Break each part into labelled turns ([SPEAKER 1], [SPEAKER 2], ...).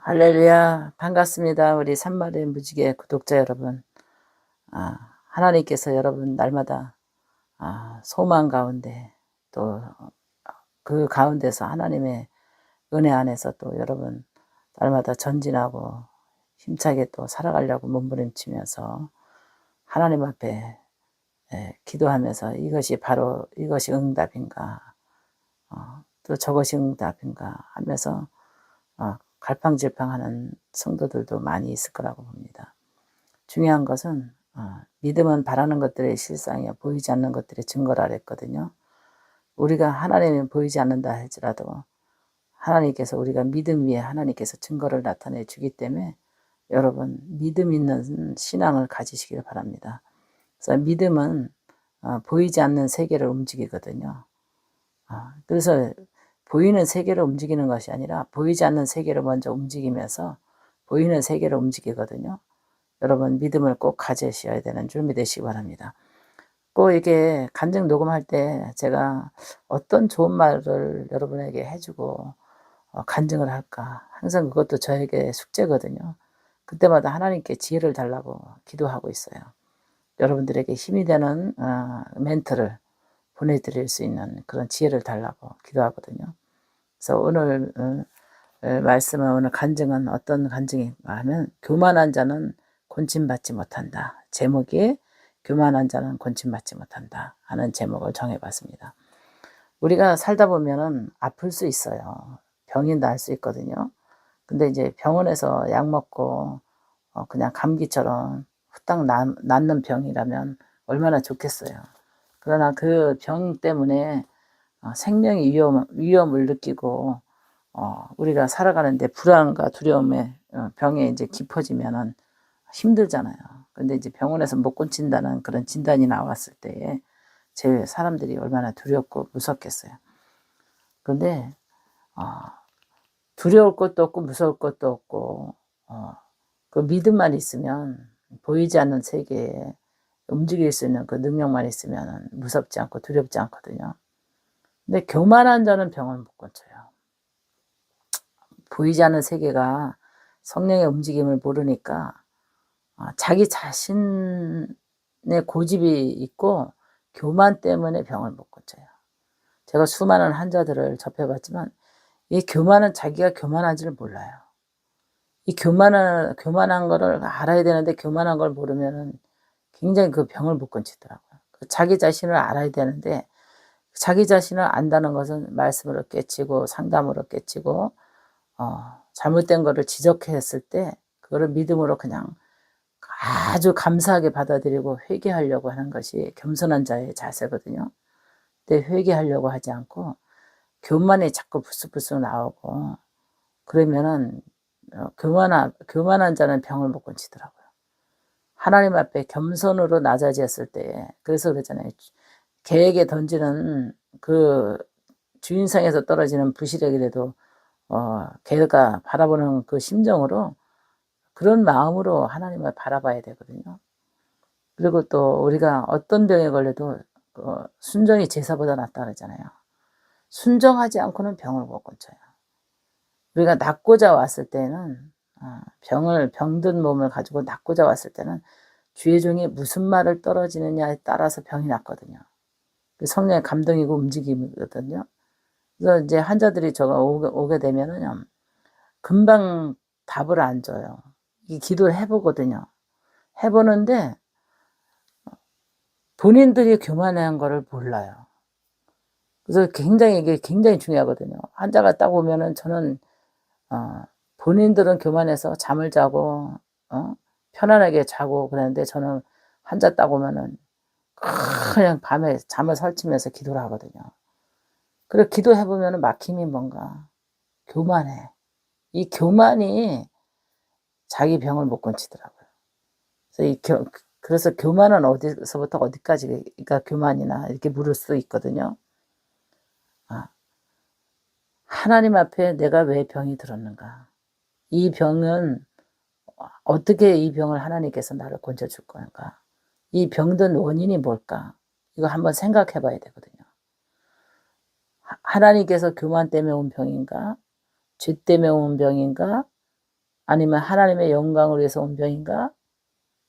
[SPEAKER 1] 할렐루야, 반갑습니다. 우리 산마리의 무지개 구독자 여러분. 하나님께서 여러분 날마다 소망 가운데 또 그 가운데서 하나님의 은혜 안에서 또 여러분 날마다 전진하고 힘차게 또 살아가려고 몸부림치면서 하나님 앞에 기도하면서 이것이 응답인가, 또 저것이 응답인가 하면서 갈팡질팡하는 성도들도 많이 있을 거라고 봅니다. 중요한 것은 믿음은 바라는 것들의 실상이요 보이지 않는 것들의 증거라 그랬거든요. 우리가 하나님이 보이지 않는다 할지라도 하나님께서 우리가 믿음 위에 하나님께서 증거를 나타내 주기 때문에 여러분 믿음 있는 신앙을 가지시길 바랍니다. 그래서 믿음은 보이지 않는 세계를 움직이거든요. 그래서 보이는 세계를 움직이는 것이 아니라 보이지 않는 세계를 먼저 움직이면서 보이는 세계를 움직이거든요. 여러분 믿음을 꼭 가지셔야 되는 줄 믿으시기 바랍니다. 꼭 이게 간증 녹음할 때 제가 어떤 좋은 말을 여러분에게 해주고 간증을 할까 항상 그것도 저에게 숙제거든요. 그때마다 하나님께 지혜를 달라고 기도하고 있어요. 여러분들에게 힘이 되는 멘트를 보내드릴 수 있는 그런 지혜를 달라고 기도하거든요. 그래서 오늘 말씀은 오늘 간증은 어떤 간증인가 하면 교만한 자는 곤침받지 못한다. 제목이 교만한 자는 곤침받지 못한다 하는 제목을 정해봤습니다. 우리가 살다 보면은 아플 수 있어요. 병이 날 수 있거든요. 근데 이제 병원에서 약 먹고 그냥 감기처럼 후딱 낫는 병이라면 얼마나 좋겠어요. 그러나 그 병 때문에 생명의 위험을 느끼고 우리가 살아가는데 불안과 두려움에 병에 이제 깊어지면은 힘들잖아요. 근데 이제 병원에서 못 고친다는 그런 진단이 나왔을 때에 제 사람들이 얼마나 두렵고 무섭겠어요. 그런데 두려울 것도 없고 무서울 것도 없고 그 믿음만 있으면 보이지 않는 세계에 움직일 수 있는 그 능력만 있으면 무섭지 않고 두렵지 않거든요. 근데 교만한 자는 병을 못 고쳐요. 보이지 않는 세계가 성령의 움직임을 모르니까 자기 자신의 고집이 있고 교만 때문에 병을 못 고쳐요. 제가 수많은 환자들을 접해봤지만 이 교만은 자기가 교만한지를 몰라요. 이 교만한 거를 알아야 되는데 교만한 걸 모르면은 굉장히 그 병을 못 고치더라고요. 자기 자신을 알아야 되는데 자기 자신을 안다는 것은 말씀으로 깨치고 상담으로 깨치고 잘못된 거를 지적했을 때 그거를 믿음으로 그냥 아주 감사하게 받아들이고 회개하려고 하는 것이 겸손한 자의 자세거든요. 근데 회개하려고 하지 않고 교만이 자꾸 불쑥불쑥 나오고 그러면은 교만한 자는 병을 못 고치더라고요. 하나님 앞에 겸손으로 낮아졌을 때 그래서 그러잖아요. 개에게 던지는 그 주인상에서 떨어지는 부시력이라도 개가 바라보는 그 심정으로 그런 마음으로 하나님을 바라봐야 되거든요. 그리고 또 우리가 어떤 병에 걸려도 순종이 제사보다 낫다 그러잖아요. 순종하지 않고는 병을 못 고쳐요. 우리가 낫고자 왔을 때는 병든 몸을 가지고 낫고자 왔을 때는 주의 종이 무슨 말을 떨어지느냐에 따라서 병이 낫거든요. 성령의 감동이고 움직임이거든요. 그래서 이제 환자들이 저가 오게 되면은 금방 답을 안 줘요. 이 기도를 해보거든요. 해보는데 본인들이 교만한 거를 몰라요. 그래서 이게 굉장히 중요하거든요. 환자가 딱 오면은 저는 본인들은 교만해서 잠을 자고 편안하게 자고 그러는데 저는 환자 딱 오면은 그냥 밤에 잠을 설치면서 기도를 하거든요. 그리고 기도해 보면은 막힘이 뭔가 교만해. 이 교만이 자기 병을 못 고치더라고요. 그래서 교만은 어디서부터 어디까지가 교만이나 이렇게 물을 수 있거든요. 하나님 앞에 내가 왜 병이 들었는가? 이 병은 어떻게 이 병을 하나님께서 나를 건져줄 건가? 이 병든 원인이 뭘까? 이거 한번 생각해 봐야 되거든요. 하나님께서 교만 때문에 온 병인가? 죄 때문에 온 병인가? 아니면 하나님의 영광을 위해서 온 병인가?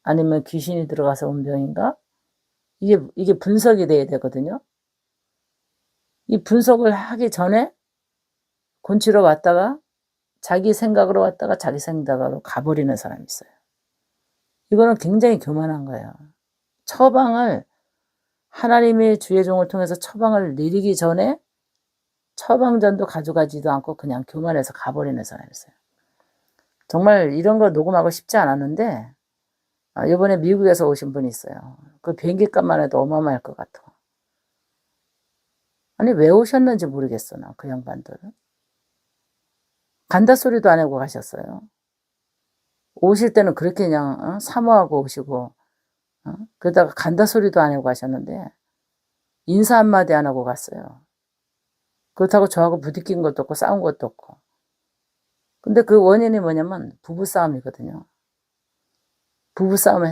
[SPEAKER 1] 아니면 귀신이 들어가서 온 병인가? 이게 분석이 돼야 되거든요. 이 분석을 하기 전에 곤치러 왔다가 자기 생각으로 왔다가 자기 생각으로 가버리는 사람이 있어요. 이거는 굉장히 교만한 거예요. 처방을 하나님의 주의 종을 통해서 처방을 내리기 전에 처방전도 가져가지도 않고 그냥 교만해서 가버리는 사람이 있어요. 정말 이런 거 녹음하고 싶지 않았는데 이번에 미국에서 오신 분이 있어요. 그 비행기 값만 해도 어마어마할 것 같아. 아니 왜 오셨는지 모르겠어 나 그 양반들은. 간다 소리도 안 하고 가셨어요. 오실 때는 그렇게 그냥 사모하고 오시고 그러다가 간다 소리도 안 하고 가셨는데 인사 한마디 안 하고 갔어요. 그렇다고 저하고 부딪힌 것도 없고 싸운 것도 없고. 근데 그 원인이 뭐냐면 부부싸움이거든요. 부부싸움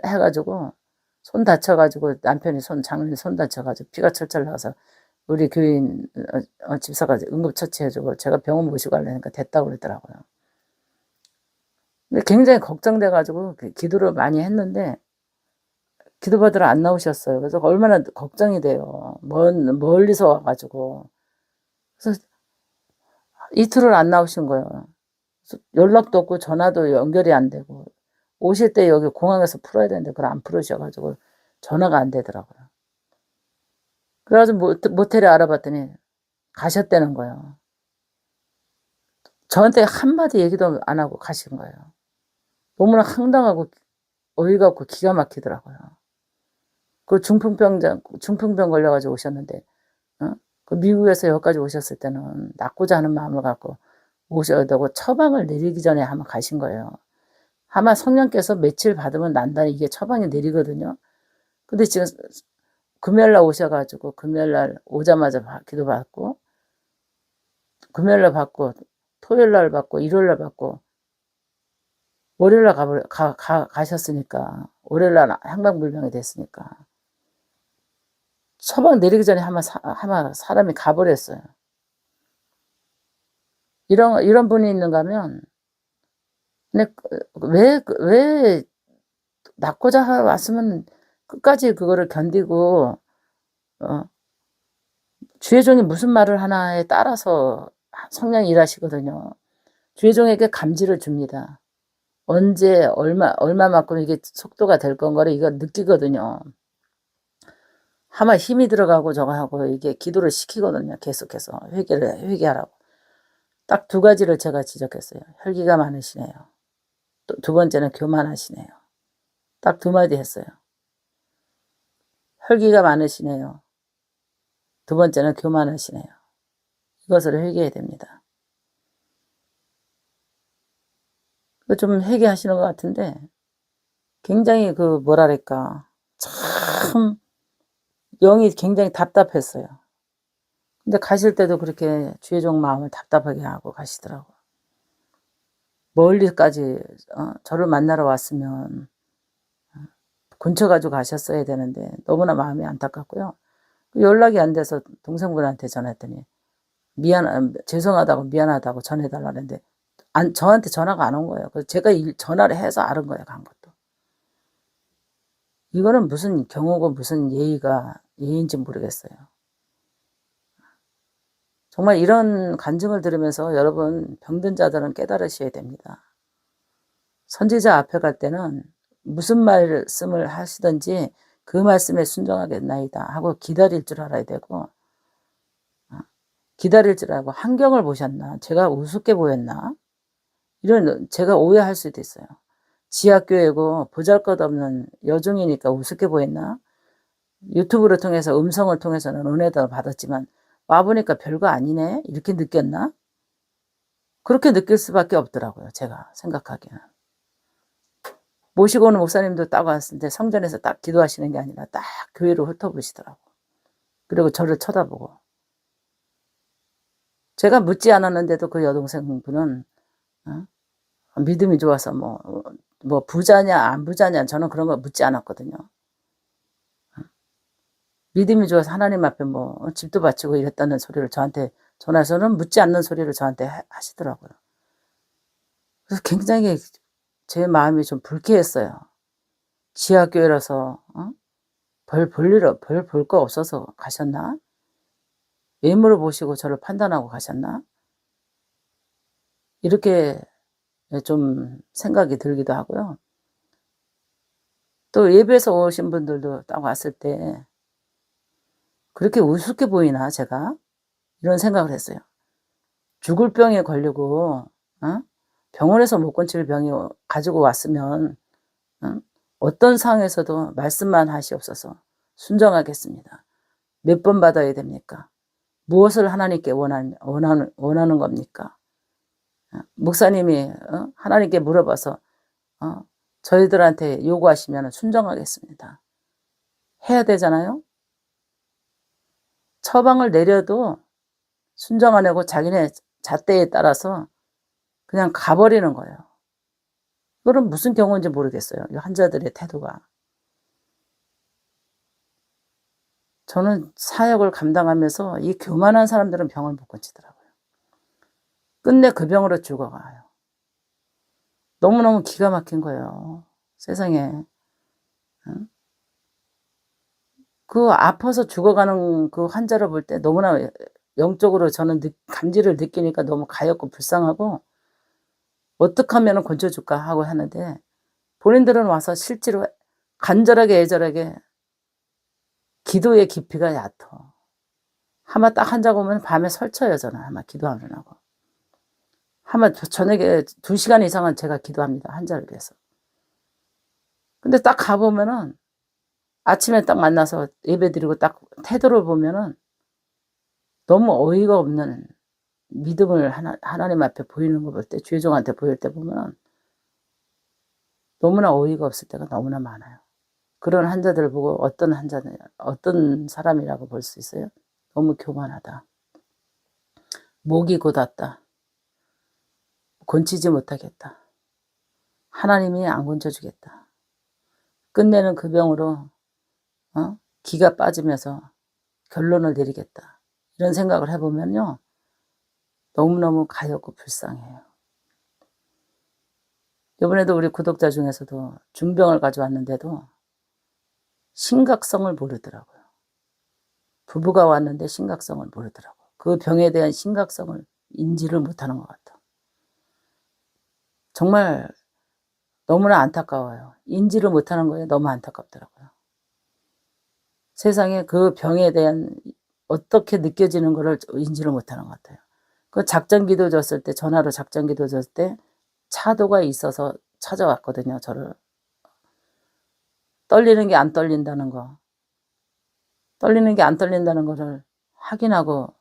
[SPEAKER 1] 해가지고 손 다쳐가지고 남편이 장인이 손 다쳐가지고 피가 철철 나서 우리 교인 집사가 응급처치해주고 제가 병원 모시고 가려니까 됐다고 그러더라고요. 근데 굉장히 걱정돼가지고 기도를 많이 했는데 기도받으러 안 나오셨어요. 그래서 얼마나 걱정이 돼요. 멀리서 와가지고. 그래서 이틀을 안 나오신 거예요. 연락도 없고 전화도 연결이 안 되고 오실 때 여기 공항에서 풀어야 되는데 그걸 안 풀으셔가지고 전화가 안 되더라고요. 그래가지고 모텔에 알아봤더니 가셨다는 거예요. 저한테 한마디 얘기도 안 하고 가신 거예요. 너무나 황당하고 어이가 없고 기가 막히더라고요. 그 중풍병 걸려가지고 오셨는데, 그 미국에서 여기까지 오셨을 때는 낫고자 하는 마음을 갖고 오셔야 되고 처방을 내리기 전에 아마 가신 거예요. 아마 성령께서 며칠 받으면 난다는 이게 처방이 내리거든요. 근데 지금 금요일날 오셔가지고 금요일날 오자마자 기도 받고 금요일날 받고 토요일날 받고 일요일날 받고 월요일날 가셨으니까 월요일날 행방불명이 됐으니까 처방 내리기 전에 아마 사람이 가버렸어요. 이런 분이 있는가 하면 근데 왜 낫고자 왔으면 끝까지 그거를 견디고 주의 종이 무슨 말을 하나에 따라서 성령이 일하시거든요. 주의 종에게 감지를 줍니다. 언제 얼마만큼 이게 속도가 될 건가를 이거 느끼거든요. 아마 힘이 들어가고 저거 하고 이게 기도를 시키거든요. 계속해서 회개하라고. 딱 두 가지를 제가 지적했어요. 혈기가 많으시네요. 또 두 번째는 교만하시네요. 딱 두 마디 했어요. 혈기가 많으시네요. 두 번째는 교만하시네요. 이것을 회개해야 됩니다. 좀 회개하시는 것 같은데 굉장히 뭐랄까 참 영이 굉장히 답답했어요. 근데 가실 때도 그렇게 주의 종 마음을 답답하게 하고 가시더라고요. 멀리까지 저를 만나러 왔으면 근처 가지고 가셨어야 되는데 너무나 마음이 안타깝고요. 연락이 안 돼서 동생분한테 전화했더니 죄송하다고 미안하다고 전해달라는데 저한테 전화가 안 온 거예요. 그래서 제가 전화를 해서 알은 거예요. 간 것도. 이거는 무슨 경우고 무슨 예의인지 모르겠어요. 정말 이런 간증을 들으면서 여러분 병든 자들은 깨달으셔야 됩니다. 선지자 앞에 갈 때는 무슨 말씀을 하시든지 그 말씀에 순종하겠나이다 하고 기다릴 줄 알아야 되고 기다릴 줄 알고 환경을 보셨나? 제가 우습게 보였나? 이런 제가 오해할 수도 있어요. 지하교회고 보잘것없는 여중이니까 우습게 보였나? 유튜브를 통해서 음성을 통해서는 은혜도 받았지만 와보니까 별거 아니네? 이렇게 느꼈나? 그렇게 느낄 수밖에 없더라고요. 제가 생각하기에는. 모시고 오는 목사님도 딱 왔을 때 성전에서 딱 기도하시는 게 아니라 딱 교회로 훑어보시더라고. 그리고 저를 쳐다보고. 제가 묻지 않았는데도 그 여동생 분은 믿음이 좋아서 뭐 부자냐 안 부자냐 저는 그런 거 묻지 않았거든요. 믿음이 좋아서 하나님 앞에 집도 바치고 이랬다는 소리를 저한테 전화해서는 묻지 않는 소리를 저한테 하시더라고요. 그래서 굉장히 제 마음이 좀 불쾌했어요. 지하교회라서 별 볼 거 없어서 가셨나? 외모를 보시고 저를 판단하고 가셨나? 이렇게 좀 생각이 들기도 하고요. 또 예배에서 오신 분들도 딱 왔을 때 '그렇게 우습게 보이나 제가?' 이런 생각을 했어요. 죽을 병에 걸리고 병원에서 못 고칠 병이 가지고 왔으면 어 어떤 상황에서도 말씀만 하시옵소서 순종하겠습니다. 몇 번 받아야 됩니까? 무엇을 하나님께 원하는 겁니까? 목사님이 하나님께 물어봐서 어 저희들한테 요구하시면은 순종하겠습니다. 해야 되잖아요. 처방을 내려도 순종 안 하고 자기네 잣대에 따라서 그냥 가 버리는 거예요. 그건 무슨 경우인지 모르겠어요, 이 환자들의 태도가. 저는 사역을 감당하면서 이 교만한 사람들은 병을 못 고치더라고요. 끝내 그 병으로 죽어가요. 너무너무 기가 막힌 거예요, 세상에. 응? 그 아파서 죽어가는 그 환자를 볼 때 너무나 영적으로 저는 감지를 느끼니까 너무 가엾고 불쌍하고 '어떻게 하면은 건져 줄까?' 하고 하는데 본인들은 와서 실제로 간절하게 애절하게 기도의 깊이가 얕어. 하마 딱 환자가 오면 밤에 설쳐요 저는 하마 기도하느라고. 하마 저녁에 2시간 이상은 제가 기도합니다 환자를 위해서. 근데 딱 가 보면은 아침에 딱 만나서 예배드리고 딱 태도를 보면은 너무 어이가 없는 믿음을 하나님 앞에 보이는 거 볼 때 죄종한테 보일 때 보면 너무나 어이가 없을 때가 너무나 많아요. 그런 환자들을 보고 어떤 사람이라고 볼 수 있어요? 너무 교만하다. 목이 곧았다. 건치지 못하겠다. 하나님이 안 건져주겠다. 끝내는 그 병으로 기가 빠지면서 결론을 내리겠다. 이런 생각을 해보면요. 너무너무 가엾고 불쌍해요. 이번에도 우리 구독자 중에서도 중병을 가져왔는데도 심각성을 모르더라고요. 부부가 왔는데 심각성을 모르더라고요. 그 병에 대한 심각성을 인지를 못하는 것 같아요. 정말 너무나 안타까워요. 인지를 못하는 거에 너무 안타깝더라고요. 세상에 그 병에 대한 어떻게 느껴지는 거를 인지를 못하는 것 같아요. 그 작전기도 줬을 때 전화로 작전기도 줬을 때 차도가 있어서 찾아왔거든요 저를. 떨리는 게 안 떨린다는 거. 떨리는 게 안 떨린다는 거를 확인하고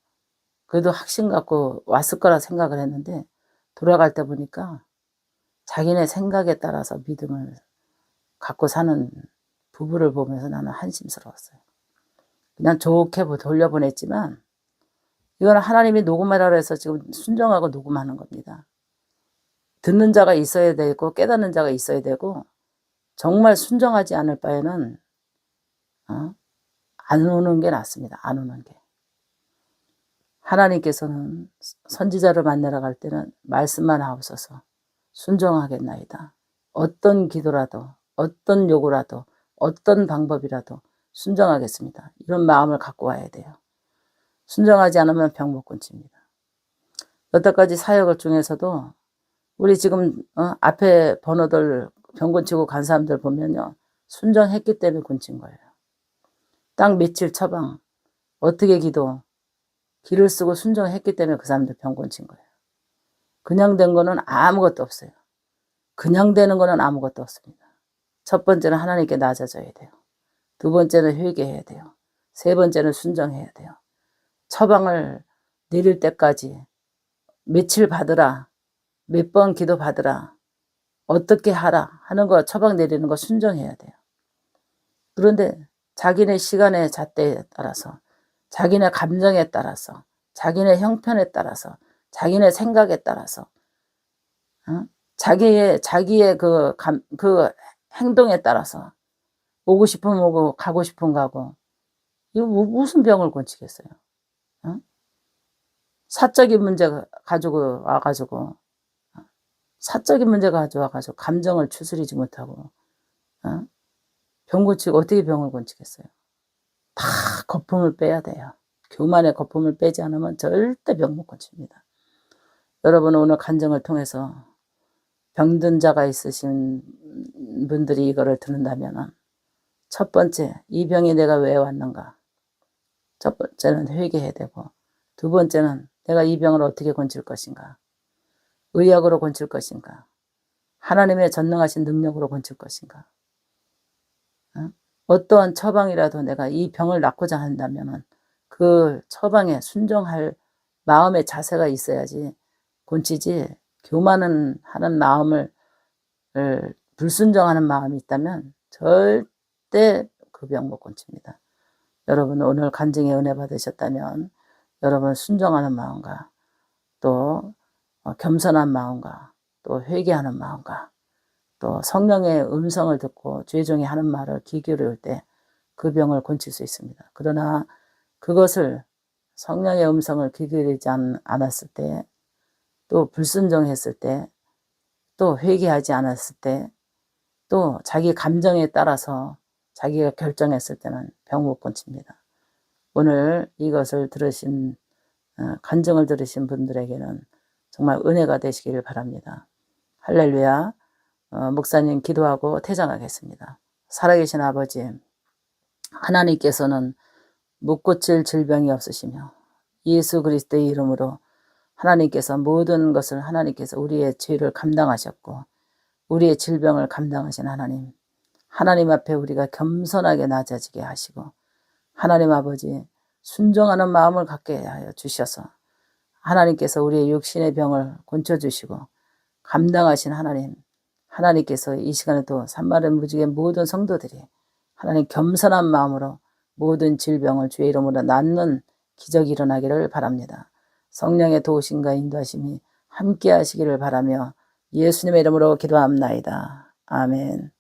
[SPEAKER 1] 그래도 확신 갖고 왔을 거라 생각을 했는데 돌아갈 때 보니까 자기네 생각에 따라서 믿음을 갖고 사는 부부를 보면서 나는 한심스러웠어요. 그냥 좋게 돌려보냈지만 이거는 하나님이 녹음하라고 해서 지금 순종하고 녹음하는 겁니다. 듣는 자가 있어야 되고 깨닫는 자가 있어야 되고 정말 순종하지 않을 바에는 안 오는 게 낫습니다. 안 오는 게. 하나님께서는 선지자를 만나러 갈 때는 말씀만 하옵소서 순종하겠나이다. 어떤 기도라도 어떤 요구라도 어떤 방법이라도 순종하겠습니다. 이런 마음을 갖고 와야 돼요. 순종하지 않으면 병 못 고칩니다. 여태까지 사역을 중에서도 우리 지금 앞에 번호들 병 고치고 간 사람들 보면요. 순종했기 때문에 고친 거예요. 딱 며칠 처방 어떻게 기도 기를 쓰고 순종했기 때문에 그 사람들 병 고친 거예요. 그냥 된 거는 아무것도 없어요. 그냥 되는 거는 아무것도 없습니다. 첫 번째는 하나님께 낮아져야 돼요. 두 번째는 회개해야 돼요. 세 번째는 순종해야 돼요. 처방을 내릴 때까지 며칠 받으라, 몇 번 기도 받으라, 어떻게 하라 하는 거 처방 내리는 거 순종해야 돼요. 그런데 자기네 시간의 잣대에 따라서 자기네 감정에 따라서 자기네 형편에 따라서 자기네 생각에 따라서 자기의 그 행동에 따라서 오고 싶으면 오고 가고 싶으면 가고 이거 무슨 병을 고치겠어요. 사적인 문제 가지고 와 가지고 사적인 문제가 가져와가지고 감정을 추스리지 못하고 병 고치고 어떻게 병을 고치겠어요? 다 거품을 빼야 돼요. 교만의 거품을 빼지 않으면 절대 병 못 고칩니다. 여러분 오늘 간증을 통해서 병든 자가 있으신 분들이 이거를 듣는다면 첫 번째, 이 병이 내가 왜 왔는가? 첫 번째는 회개해야 되고 두 번째는 내가 이 병을 어떻게 고칠 것인가? 의학으로 고칠 것인가? 하나님의 전능하신 능력으로 고칠 것인가? 어떠한 처방이라도 내가 이 병을 낫고자 한다면 그 처방에 순종할 마음의 자세가 있어야지 고치지 교만은 하는 마음을 불순종하는 마음이 있다면 절대 그 병 못 고칩니다. 여러분 오늘 간증에 은혜 받으셨다면 여러분 순종하는 마음과 또 겸손한 마음과 또 회개하는 마음과 또 성령의 음성을 듣고 죄종이 하는 말을 귀 기울일 때 그 병을 고칠 수 있습니다. 그러나 그것을 성령의 음성을 귀 기울이지 않았을 때 또 불순종했을 때 또 회개하지 않았을 때 또 자기 감정에 따라서 자기가 결정했을 때는 병 못 고칩니다. 오늘 이것을 들으신 간증을 들으신 분들에게는 정말 은혜가 되시기를 바랍니다. 할렐루야. 목사님 기도하고 퇴장하겠습니다. 살아계신 아버지, 하나님께서는 못 고칠 질병이 없으시며 예수 그리스도의 이름으로 하나님께서 모든 것을 하나님께서 우리의 죄를 감당하셨고 우리의 질병을 감당하신 하나님, 하나님 앞에 우리가 겸손하게 낮아지게 하시고 하나님 아버지 순종하는 마음을 갖게 하여 주셔서 하나님께서 우리의 육신의 병을 고쳐주시고 감당하신 하나님, 하나님께서 이 시간에도 산마른 무지개 모든 성도들이 하나님 겸손한 마음으로 모든 질병을 주의 이름으로 낫는 기적이 일어나기를 바랍니다. 성령의 도우심과 인도하심이 함께 하시기를 바라며 예수님의 이름으로 기도합나이다. 아멘.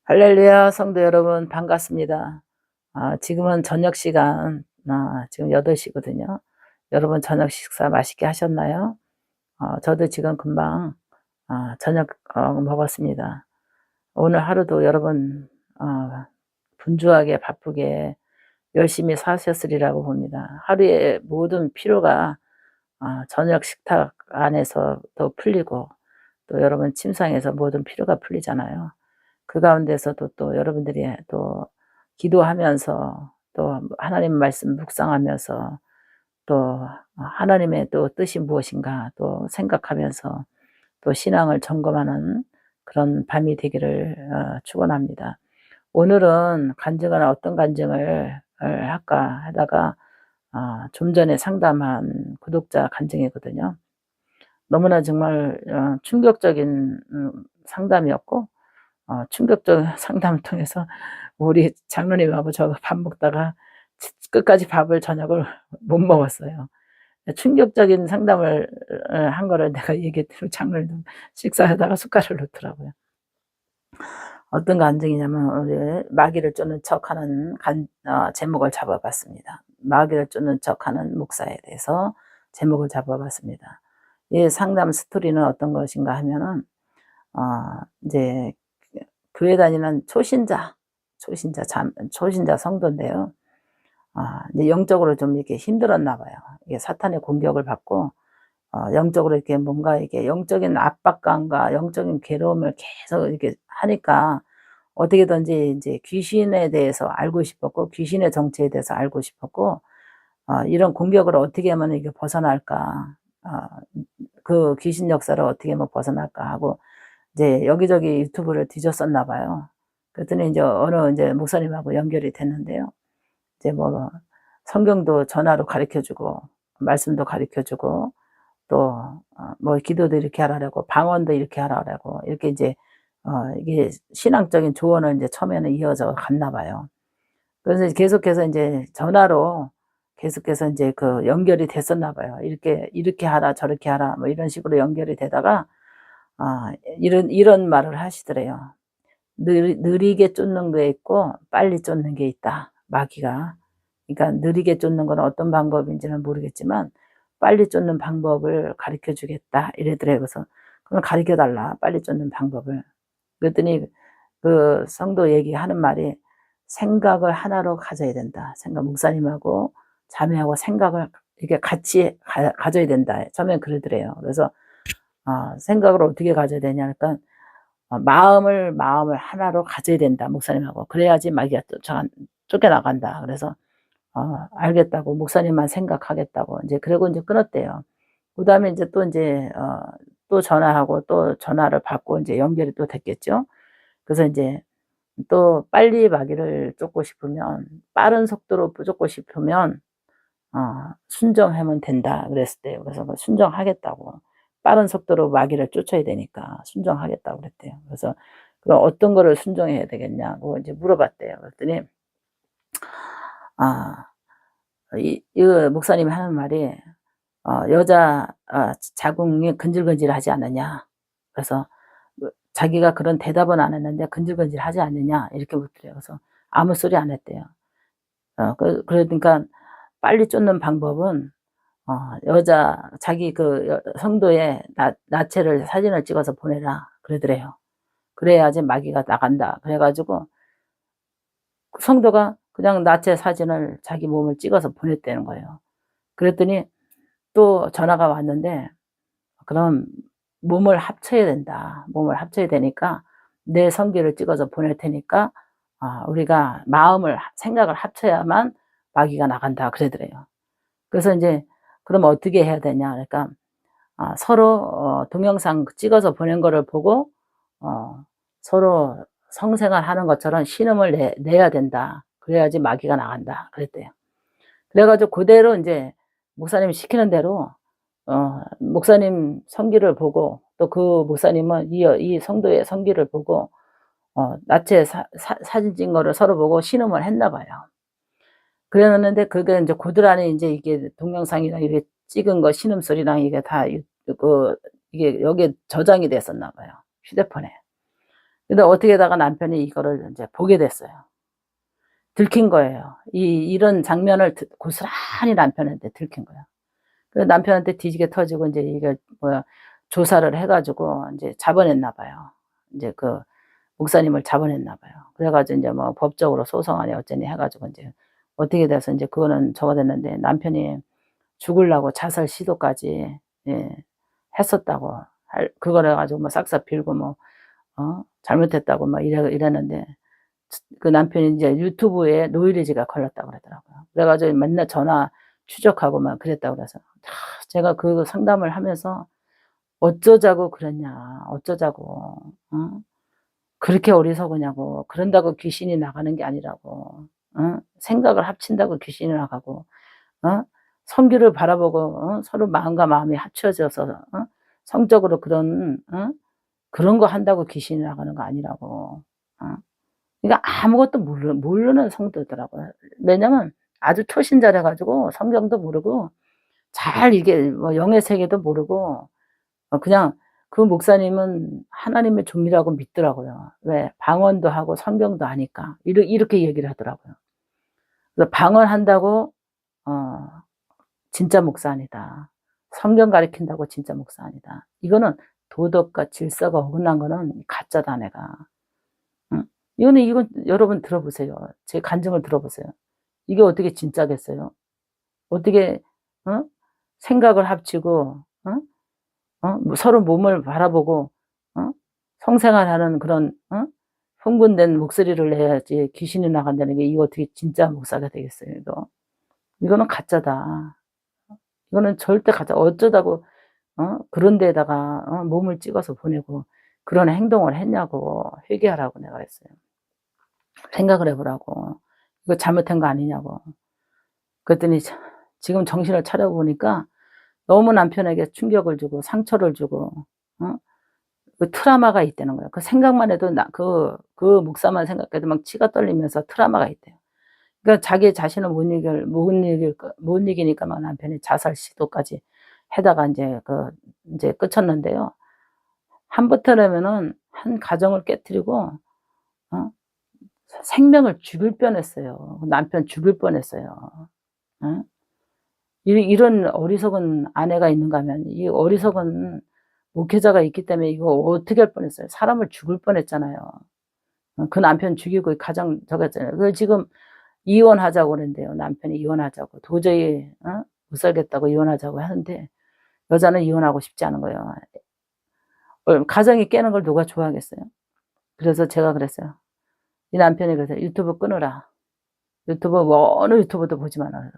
[SPEAKER 1] 할렐루야. 성도 여러분 반갑습니다. 지금은 저녁 시간 지금 8시거든요. 여러분 저녁 식사 맛있게 하셨나요? 저도 지금 금방 저녁 먹었습니다. 오늘 하루도 여러분 분주하게 바쁘게 열심히 사셨으리라고 봅니다. 하루의 모든 피로가 저녁 식탁 안에서 더 풀리고 또 여러분 침상에서 모든 피로가 풀리잖아요. 그 가운데서도 또 여러분들이 또 기도하면서 또 하나님 말씀 묵상하면서 또 하나님의 또 뜻이 무엇인가 또 생각하면서 또 신앙을 점검하는 그런 밤이 되기를 축원합니다. 오늘은 간증은 어떤 간증을 할까 하다가 좀 전에 상담한 구독자 간증이거든요. 너무나 정말 충격적인 상담이었고 충격적인 상담을 통해서 우리 장로님하고 저 밥 먹다가 끝까지 저녁을 못 먹었어요. 충격적인 상담을 한 거를 내가 얘기했더니 장로님도 식사하다가 숟가락을 놓더라고요. 어떤 간증이냐면 우리 마귀를 쫓는 척하는 제목을 잡아봤습니다. 마귀를 쫓는 척하는 목사에 대해서 제목을 잡아봤습니다. 이 상담 스토리는 어떤 것인가 하면은 이제 교회 다니는 초신자 성도인데요. 이제 영적으로 좀 이렇게 힘들었나 봐요. 이게 사탄의 공격을 받고 영적으로 이렇게 뭔가 이게 영적인 압박감과 영적인 괴로움을 계속 이렇게 하니까 어떻게든지 이제 귀신에 대해서 알고 싶었고 귀신의 정체에 대해서 알고 싶었고 이런 공격을 어떻게 하면 이게 벗어날까, 그 귀신 역사를 어떻게 하면 벗어날까 하고 이제 여기저기 유튜브를 뒤졌었나 봐요. 그랬더니 이제 어느 이제 목사님하고 연결이 됐는데요. 이제 뭐 성경도 전화로 가르쳐주고 말씀도 가르쳐주고 또 뭐 기도도 이렇게 하라고 방언도 이렇게 하라고 이렇게 이제 이게 신앙적인 조언을 이제 처음에는 이어져 갔나 봐요. 그래서 계속해서 이제 전화로 계속해서 이제 그 연결이 됐었나 봐요. 이렇게 하라 저렇게 하라 뭐 이런 식으로 연결이 되다가 이런 말을 하시더래요. 느리게 쫓는 게 있고 빨리 쫓는 게 있다. 마귀가. 그러니까 느리게 쫓는 건 어떤 방법인지는 모르겠지만 빨리 쫓는 방법을 가르쳐 주겠다 이러더래요. 그래서 그럼 가르쳐 달라 빨리 쫓는 방법을. 그랬더니 그 성도 얘기하는 말이 생각을 하나로 가져야 된다. 생각 목사님하고 자매하고 생각을 이렇게 같이 가져야 된다. 처음엔 그러더래요. 그래서 생각을 어떻게 가져야 되냐 그러니까 마음을 하나로 가져야 된다. 목사님하고. 그래야지 마귀가 쫓겨나간다. 그래서 알겠다고 목사님만 생각하겠다고 이제 그러고 이제 끊었대요. 그다음에 이제 또 이제 또 전화하고 또 전화를 받고 이제 연결이 또 됐겠죠. 그래서 이제 또 빨리 마귀를 쫓고 싶으면 빠른 속도로 쫓고 싶으면 순종하면 된다 그랬을 때요. 그래서 순종하겠다고. 빠른 속도로 마귀를 쫓아야 되니까 순종하겠다고 그랬대요. 그래서 그럼 어떤 거를 순종해야 되겠냐고 이제 물어봤대요. 그랬더니 이 목사님이 하는 말이 여자 자궁이 근질근질하지 않느냐. 그래서 자기가 그런 대답은 안 했는데 근질근질하지 않느냐 이렇게 묻더래요. 그래서 아무 소리 안 했대요. 그러니까 빨리 쫓는 방법은 여자 자기 그 성도의 나체를 사진을 찍어서 보내라 그러더래요. 그래야지 마귀가 나간다. 그래 가지고 성도가 그냥 나체 사진을 자기 몸을 찍어서 보냈다는 거예요. 그랬더니 또 전화가 왔는데 "그럼 몸을 합쳐야 된다. 몸을 합쳐야 되니까 내 성기를 찍어서 보낼 테니까 우리가 마음을 생각을 합쳐야만 마귀가 나간다." 그러더래요. 그래서 인제 "그럼 어떻게 해야 되냐." 그러니까 서로 동영상 찍어서 보낸 거를 보고 서로 성생활 하는 것처럼 신음을 내야 된다. 그래야지 마귀가 나간다. 그랬대요. 그래 가지고 그대로 인제 목사님이 시키는 대로 목사님 성기를 보고 또 그 목사님은 이 성도의 성기를 보고 나체 사진 찍은 거를 서로 보고 신음을 했나 봐요. 그랬는데 그게 인제 고스란히 인제 이게 동영상이랑 이렇게 찍은 거 신음소리랑 이게 다 그 이게 여기에 저장이 됐었나 봐요, 휴대폰에. 근데 어떻게다가 남편이 이거를 인제 보게 됐어요. 들킨 거예요. 이런 장면을 고스란히 남편한테 들킨 거야. 그래서 남편한테 뒤지게 터지고 인제 이게 뭐야 조사를 해 가지고 인제 잡아냈나 봐요. 인제 그 목사님을 잡아냈나 봐요. 그래 가지고 인제 뭐 법적으로 소송하니 어쩌니 해 가지고 인제 어떻게 돼서 인제 그거는 저거 됐는데 남편이 죽으려고 자살 시도까지 했었다고 그거를 가지고 뭐 싹싹 빌고 뭐 잘못했다고 막 이랬는데 그 남편이 인제 유튜브에 노이로제가 걸렸다고 그러더라고요. 그래 가지고 맨날 전화 추적하고 막 그랬다고 그래서 제가 그 상담을 하면서 어쩌자고 그랬냐. 어쩌자고. 그렇게 어리석으냐고. 그런다고 귀신이 나가는 게 아니라고. 생각을 합친다고 귀신이 나가고 성기를 바라보고 서로 마음과 마음이 합쳐져서 성적으로 그런 거 한다고 귀신이 나가는 거 아니라고. 어? 그러니까 아무것도 모르는 성도더라고요. 왜냐면 아주 초신자래 가지고 성경도 모르고 잘 이게 뭐 영의 세계도 모르고 그냥 그 목사님은 하나님의 종이라고 믿더라고요. 왜? 방언도 하고 성경도 아니까. 이렇게 얘기를 하더라고요. 그래서 방언한다고 어 진짜 목사 아니다. 성경 가르친다고 진짜 목사 아니다. 이거는 도덕과 질서가 어긋난 거는 가짜다 내가. 응? 이건 여러분 들어보세요. 제 간증을 들어보세요. 이게 어떻게 진짜겠어요? 어떻게 어? 생각을 합치고 뭐 서로 몸을 바라보고 어? 성생활하는 그런 흥분된 목소리를 내야지 귀신이 나간다는 게 이거 어떻게 진짜 목사가 되겠어요 이거. 이거는 가짜다. 이거는 절대 가짜. 어쩌다고 그런 데에다가 몸을 찍어서 보내고 그런 행동을 했냐고 회개하라고 내가 그랬어요. 생각을 해 보라고. 이거 잘못한 거 아니냐고. 그랬더니 지금 정신을 차려 보니까 너무 남편에게 충격을 주고 상처를 주고 어 그 트라우마가 있다는 거예요. 그 생각만 해도 그 목사만 생각해도 막 치가 떨리면서 트라우마가 있대요. 그러니까 자기 자신을 못 이기니까 막 남편이 자살 시도까지 해다가 인제 끝쳤는데요. 한부터라면은 한 가정을 깨트리고 어 생명을 죽일 뻔했어요. 남편 죽일 뻔했어요. 어? 이런 어리석은 아내가 있는가 하면 이 어리석은 목회자가 있기 때문에 이거 어떻게 할 뻔했어요. 사람을 죽을 뻔했잖아요. 그 남편 죽이고 가정 저거 했잖아요. 그 지금 이혼하자고 그러는데요. 남편이 이혼하자고. 도저히 못 살겠다고 이혼하자고 하는데 여자는 이혼하고 싶지 않은 거예요. 가정이 깨는 걸 누가 좋아하겠어요. 그래서 제가 그랬어요. 이 남편이 그래서 "유튜브 끊으라. 유튜브 뭐 어느 유튜브도 보지 말라.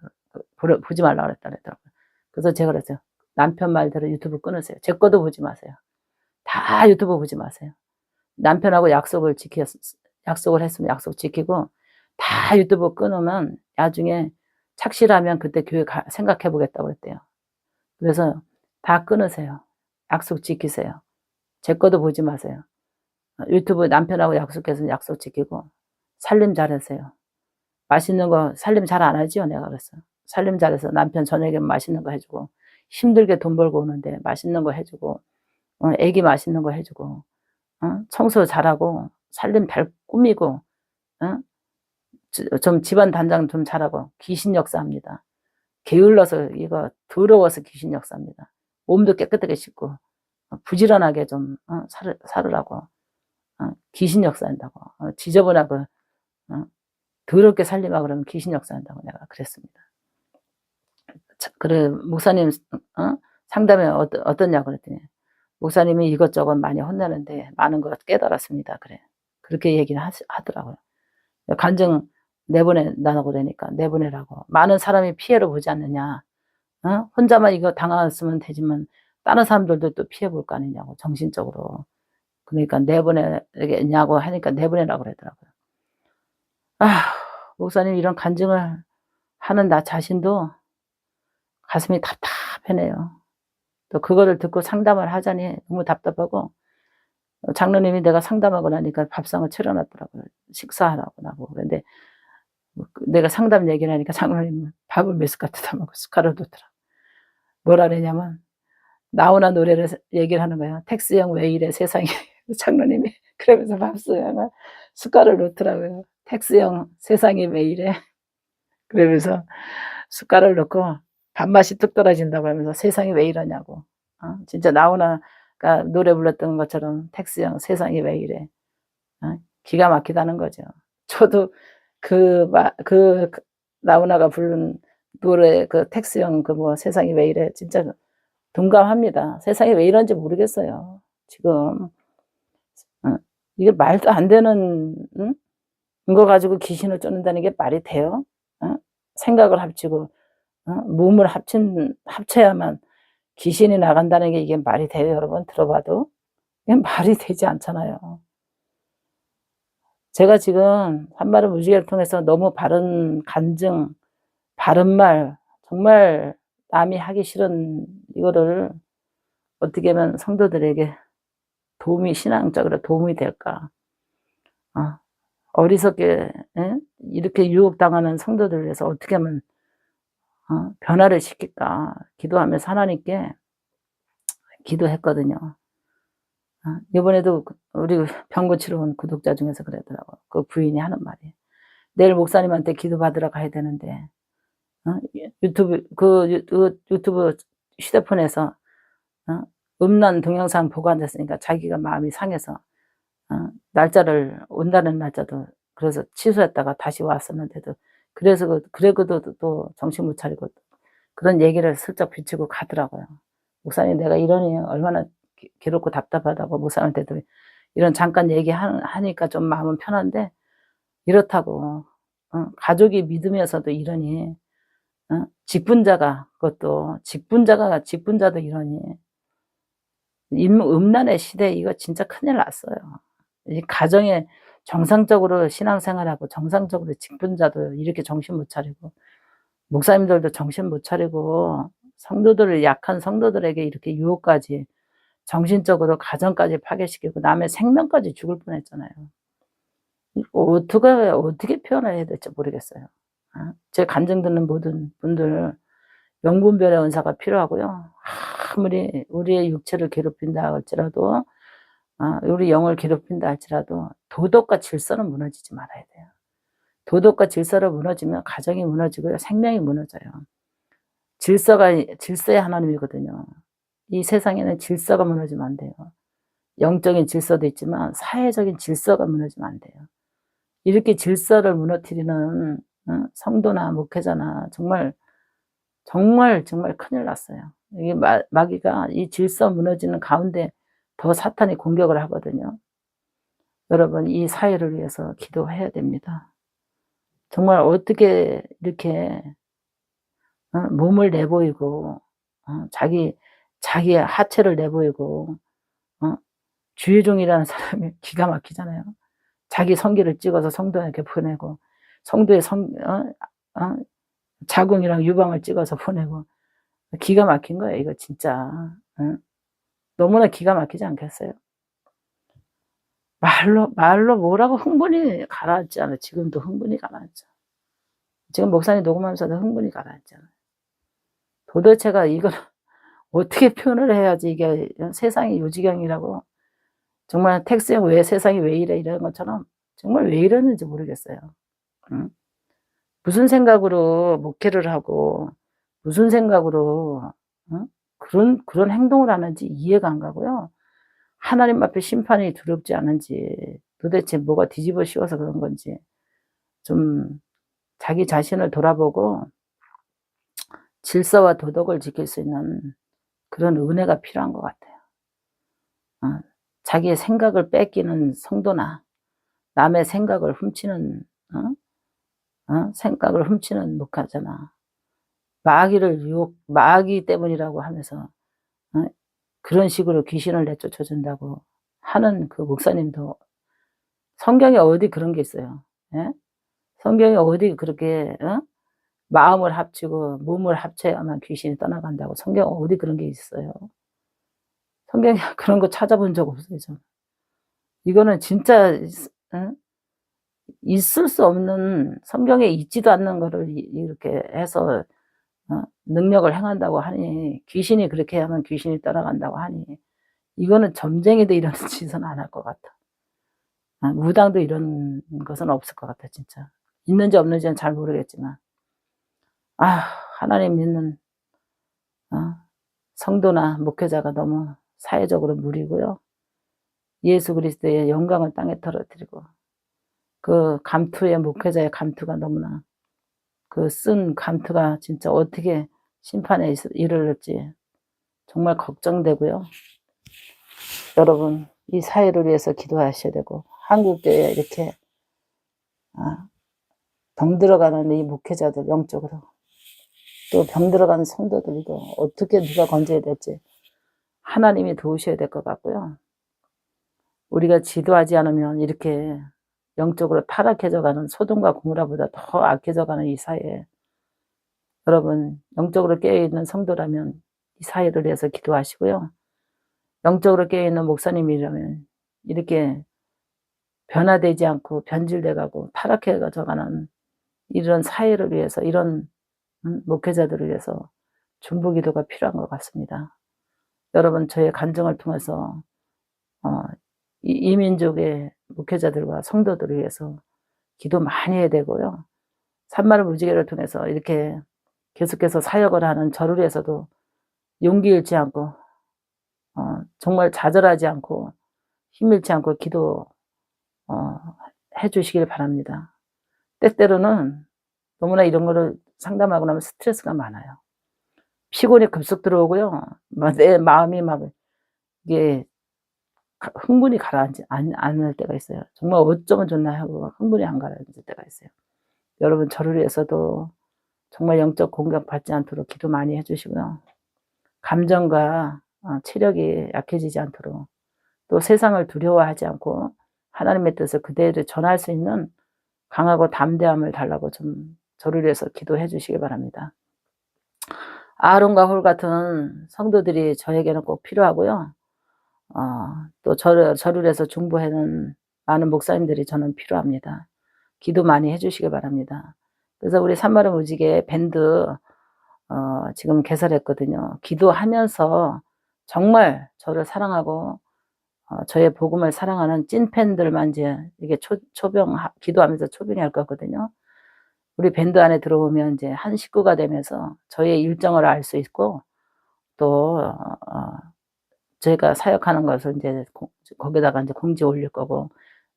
[SPEAKER 1] 보지 말라 그랬더라고요. 그래서 제가 그랬어요. 남편 말대로 유튜브 끊으세요. 제 것도 보지 마세요. 다 유튜브 보지 마세요. 남편하고 약속을 했으면 약속 지키고 다 유튜브 끊으면 나중에 착실하면 그때 교회 생각해 보겠다고 그랬대요. 그래서 다 끊으세요. 약속 지키세요. 제 것도 보지 마세요. 유튜브 남편하고 약속해서 약속 지키고 살림 잘하세요. 맛있는 거 살림 잘 안 하지요? 내가 그랬어. 살림 잘해서 남편 저녁에 맛있는 거 해 주고 힘들게 돈 벌고 오는데 맛있는 거 해 주고 애기 맛있는 거 해 주고 청소 잘하고 살림 잘 꾸미고 좀 집안 단장 좀 잘하고 귀신 역사합니다. 게을러서 이거 더러워서 귀신 역사합니다. 몸도 깨끗하게 씻고 부지런하게 좀 살으라고 귀신 역사한다고 지저분하고 더럽게 살리마 그러면 귀신 역사한다고 내가 그랬습니다. 그래 목사님 상담에 어떠냐고 그랬더니 목사님이 이것저것 많이 혼나는데 많은 걸 깨달았습니다. 그래. 그렇게 얘기를 하더라고요. 간증 내보내라고 그러니까 내보내라고. 많은 사람이 피해를 보지 않느냐. 혼자만 이거 당했으면 되지만 다른 사람들도 또 피해 볼 거 아니냐고 정신적으로. 그러니까 내보내겠냐고 하니까 내보내라고 그러더라고요. 목사님 이런 간증을 하는 나 자신도 가슴이 답답하네요. 또 그거를 듣고 상담을 하자니 너무 답답하고 장로님이 내가 상담하고 나니까 밥상을 차려 놨더라고요. 식사하라고 나보고. 그런데 내가 상담 얘기를 하니까 장로님은 밥을 몇 숟갈 뜯어 먹고 숟갈을 놓더라. 뭐라 그러냐면 나훈아 노래를 얘기를 하는 거야. 텍스형 왜 이래 세상에. 장로님이 그러면서 밥상에 숟갈을 놓더라고요. 텍스형 세상이 왜 이래. 그러면서 숟갈을 넣고 밥맛이 뚝 떨어진다고 하면서 세상이 왜 이러냐고. 진짜 나훈아가 노래 불렀던 것처럼 텍스형 세상이 왜 이래. 기가 막히다는 거죠. 저도 그 나훈아가 부른 노래 그 텍스형 그 뭐 세상이 왜 이래 진짜 동감합니다. 세상이 왜 이런지 모르겠어요. 지금 이게 말도 안 되는 거 가지고 귀신을 쫓는다는 게 말이 돼요? 생각을 합치고 몸을 합쳐야만 귀신이 나간다는 게 이게 말이 돼요, 여러분? 들어봐도 이게 말이 되지 않잖아요. 제가 지금 한마름 무지개를 통해서 너무 바른 간증, 바른 말, 정말 남이 하기 싫은 이거를 어떻게 하면 성도들에게 신앙적으로 도움이 될까? 어리석게 이렇게 유혹당하는 성도들을 위해서 어떻게 하면 변화를 시킬까? 기도하면서 하나님께 기도했거든요. 이번에도 우리 병 고치러 온 구독자 중에서 그러더라고요. 그 부인이 하는 말이. 내일 목사님한테 기도받으러 가야 되는데 유튜브 휴대폰에서 음란 동영상 보고 앉았으니까 자기가 마음이 상해서 날짜를 온다는 날짜도 그래서 취소했다가 다시 왔었는데도 그래서 그래도 또 정신 못 차리고 그런 얘기를 슬쩍 비치고 가더라고요. 목사님 내가 이러니 얼마나 괴롭고 답답하다고 목사님한테도 이런 잠깐 얘기하니까 좀 마음은 편한데 이렇다고 가족이 믿으면서도 이러니 직분자가 그것도 직분자도 이러니 음란의 시대에 이거 진짜 큰일 났어요. 이 가정에 정상적으로 신앙생활하고 정상적으로 직분자도 이렇게 정신 못 차리고 목사님들도 정신 못 차리고 성도들을 약한 성도들에게 이렇게 유혹까지 정신적으로 가정까지 파괴시키고 남의 생명까지 죽을 뻔했잖아요. 어떻게 표현을 해야 될지 모르겠어요. 제 간증 듣는 모든 분들 영분별의 은사가 필요하고요. 아무리 우리의 육체를 괴롭힌다 할지라도 우리 영을 괴롭힌다 할지라도 도덕과 질서는 무너지지 말아야 돼요. 도덕과 질서를 무너지면 가정이 무너지고요. 생명이 무너져요. 질서의 하나님이거든요. 이 세상에는 질서가 무너지면 안 돼요. 영적인 질서도 있지만 사회적인 질서가 무너지면 안 돼요. 이렇게 질서를 무너뜨리는 성도나 목회자나 정말 큰일 났어요. 이게 마귀가 이 질서 무너지는 가운데 더 사탄이 공격을 하거든요. 여러분, 이 사회를 위해서 기도해야 됩니다. 정말 어떻게 이렇게 몸을 내보이고 자기의 하체를 내보이고 주의종이라는 사람이 기가 막히잖아요. 자기 성기를 찍어서 성도에게 보내고 성도의 자궁이랑 유방을 찍어서 보내고 기가 막힌 거예요. 이거 진짜 너무나 기가 막히지 않겠어요? 말로 뭐라고 흥분이 가라앉잖아요. 지금도 흥분이 가라앉죠. 지금 목사님 녹음하면서도 흥분이 가라앉잖아요. 도대체가 이걸 어떻게 표현을 해야지 이게 세상이 요지경이라고, 정말 텍스형 왜 세상이 왜 이래 이런 것처럼 정말 왜 이러는지 모르겠어요. 무슨 생각으로 목회를 하고 무슨 생각으로 그런 행동을 하는지 이해가 안 가고요. 하나님 앞에 심판이 두렵지 않은지, 도대체 뭐가 뒤집어 씌워서 그런 건지 좀 자기 자신을 돌아보고 질서와 도덕을 지킬 수 있는 그런 은혜가 필요한 것 같아요. 자기의 생각을 뺏기는 성도나 남의 생각을 훔치는 목회자나 마귀 때문이라고 하면서 그런 식으로 귀신을 내쫓아 준다고 하는 그 목사님도, 성경에 어디 그런 게 있어요? 예? 성경에 어디 그렇게 마음을 합치고 몸을 합쳐야만 귀신이 떠나간다고, 성경에 어디 그런 게 있어요? 성경에 그런 거 찾아본 적 없어요, 저는. 이거는 진짜 있을 수 없는, 성경에 있지도 않는 거를 이렇게 해서 능력을 행한다고 하니, 귀신이 그렇게 하면 귀신이 떠나간다고 하니, 이거는 점쟁이도 이런 짓은 안 할 것 같아. 무당도 이런 것은 없을 것 같아, 진짜. 있는지 없는지는 잘 모르겠지만. 하나님 믿는 성도나 목회자가 너무 사회적으로 무리고요. 예수 그리스도의 영광을 땅에 떨어뜨리고, 그 감투의 목회자의 감투가 너무나, 그 쓴 감투가 진짜 어떻게 심판에 이르를지 정말 걱정되고요. 여러분, 이 사회를 위해서 기도하셔야 되고, 한국교회에 이렇게 병들어가는 이 목회자들, 영적으로 또 병들어가는 성도들, 이거 어떻게 누가 건져야 될지 하나님이 도우셔야 될 것 같고요. 우리가 지도하지 않으면 이렇게 영적으로 타락해져가는, 소돔과 고모라보다 더 악해져가는 이 사회에, 여러분 영적으로 깨어있는 성도라면 이 사회를 위해서 기도하시고요. 영적으로 깨어있는 목사님이라면 이렇게 변화되지 않고 변질돼가고 타락해져가는 이런 사회를 위해서, 이런 목회자들을 위해서 중보기도가 필요한 것 같습니다. 여러분, 저의 간증을 통해서 이 민족의 목회자들과 성도들을 위해서 기도 많이 해야 되고요. 산마를 무지개를 통해서 이렇게 계속해서 사역을 하는 저를 위해서도 용기 잃지 않고 정말 좌절하지 않고 힘 잃지 않고 기도 해주시길 바랍니다. 때때로는 너무나 이런 거를 상담하고 나면 스트레스가 많아요. 피곤이 급속 들어오고요. 내 마음이 막 이게 흥분이 가라앉지 않을 때가 있어요. 정말 어쩌면 좋나 하고 흥분이 안 가라앉을 때가 있어요. 여러분, 저를 위해서도 정말 영적 공격 받지 않도록 기도 많이 해주시고요. 감정과 체력이 약해지지 않도록, 또 세상을 두려워하지 않고 하나님의 뜻을 그대로 전할 수 있는 강하고 담대함을 달라고 좀 저를 위해서 기도해 주시기 바랍니다. 아론과 홀 같은 성도들이 저에게는 꼭 필요하고요. 또 저를 위해서 중보하는 많은 목사님들이 저는 필요합니다. 기도 많이 해주시기 바랍니다. 그래서 우리 산마를 무지개 밴드 지금 개설했거든요. 기도하면서 정말 저를 사랑하고 저의 복음을 사랑하는 찐팬들만 이제 이게 기도하면서 초빙할 거거든요. 우리 밴드 안에 들어오면 이제 한 식구가 되면서 저의 일정을 알 수 있고 또 제가 사역하는 것을 인제 거기다가 인제 공지 올릴 거고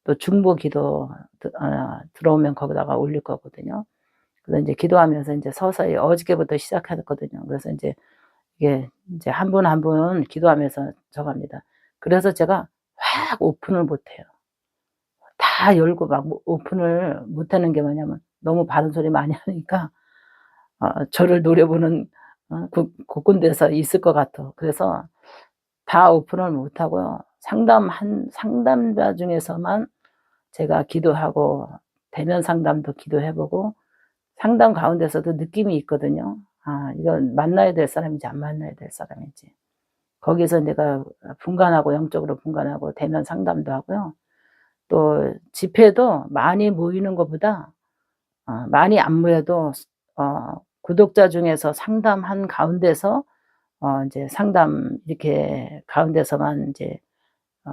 [SPEAKER 1] 또 중보 기도 들어오면 거기다가 올릴 거거든요. 그래서 인제 기도하면서 인제 서서히 어저께부터 시작했거든요. 그래서 인제 이게 인제 한 분 한 분 기도하면서 저갑니다. 그래서 제가 확 오픈을 못 해요. 다 열고 막 오픈을 못 하는 게 뭐냐면 너무 바른 소리 많이 하니까 저를 노려보는 곳곳에서 있을 것 같아. 그래서 다 오픈을 못 하고요. 상담자 중에서만 제가 기도하고 대면 상담도 기도해 보고 상담 가운데서도 느낌이 있거든요. 이건 만나야 될 사람인지 안 만나야 될 사람인지. 거기서 내가 분간하고 영적으로 분간하고 대면 상담도 하고요. 또 집회도 많이 모이는 것보다 많이 안 모여도 구독자 중에서 상담한 가운데서 인제 상담 이렇게 가운데서만 인제 어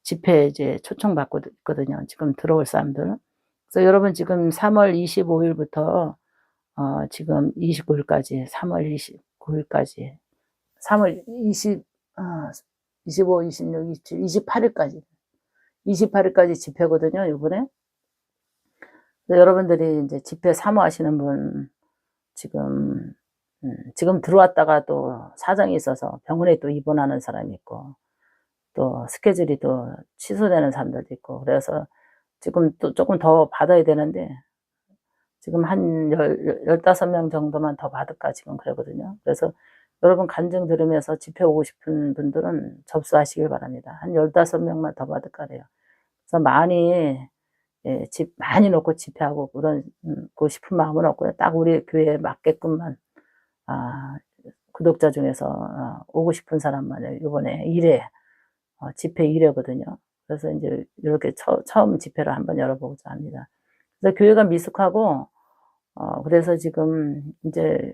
[SPEAKER 1] 집회에 이제 초청받고 있거든요, 지금 들어올 사람들. 그래서 여러분 지금 3월 25 일부터 지금 29 일까지 3월 29 일까지 3월 20 25, 26, 27, 28 일까지 28 일까지 집회거든요, 요번에. 그래서 여러분들이 인제 집회 사모하시는 분 지금 지금 들어왔다가 또 사정이 있어서 병원에 또 입원하는 사람이 있고 또 스케줄이 또 취소되는 사람들도 있고 그래서 지금 또 쪼끔 더 받아야 되는데 지금 한 15명 정도만 더 받을까 지금 그러거든요. 그래서 여러분 간증 들으면서 집회 오고 싶은 분들은 접수하시길 바랍니다. 한 15명만 더 받을까 그래요. 그래서 많이 집 많이 놓고 집회하고 고 싶은 마음은 없고요. 딱 우리 교회에 맞게끔만 아 구독자 중에서 오고 싶은 사람만 요번에 1회 집회 1회거든요. 그래서 인제 요렇게 처음 집회를 한번 열어보고자 합니다. 그래서 교회가 미숙하고 그래서 지금 인제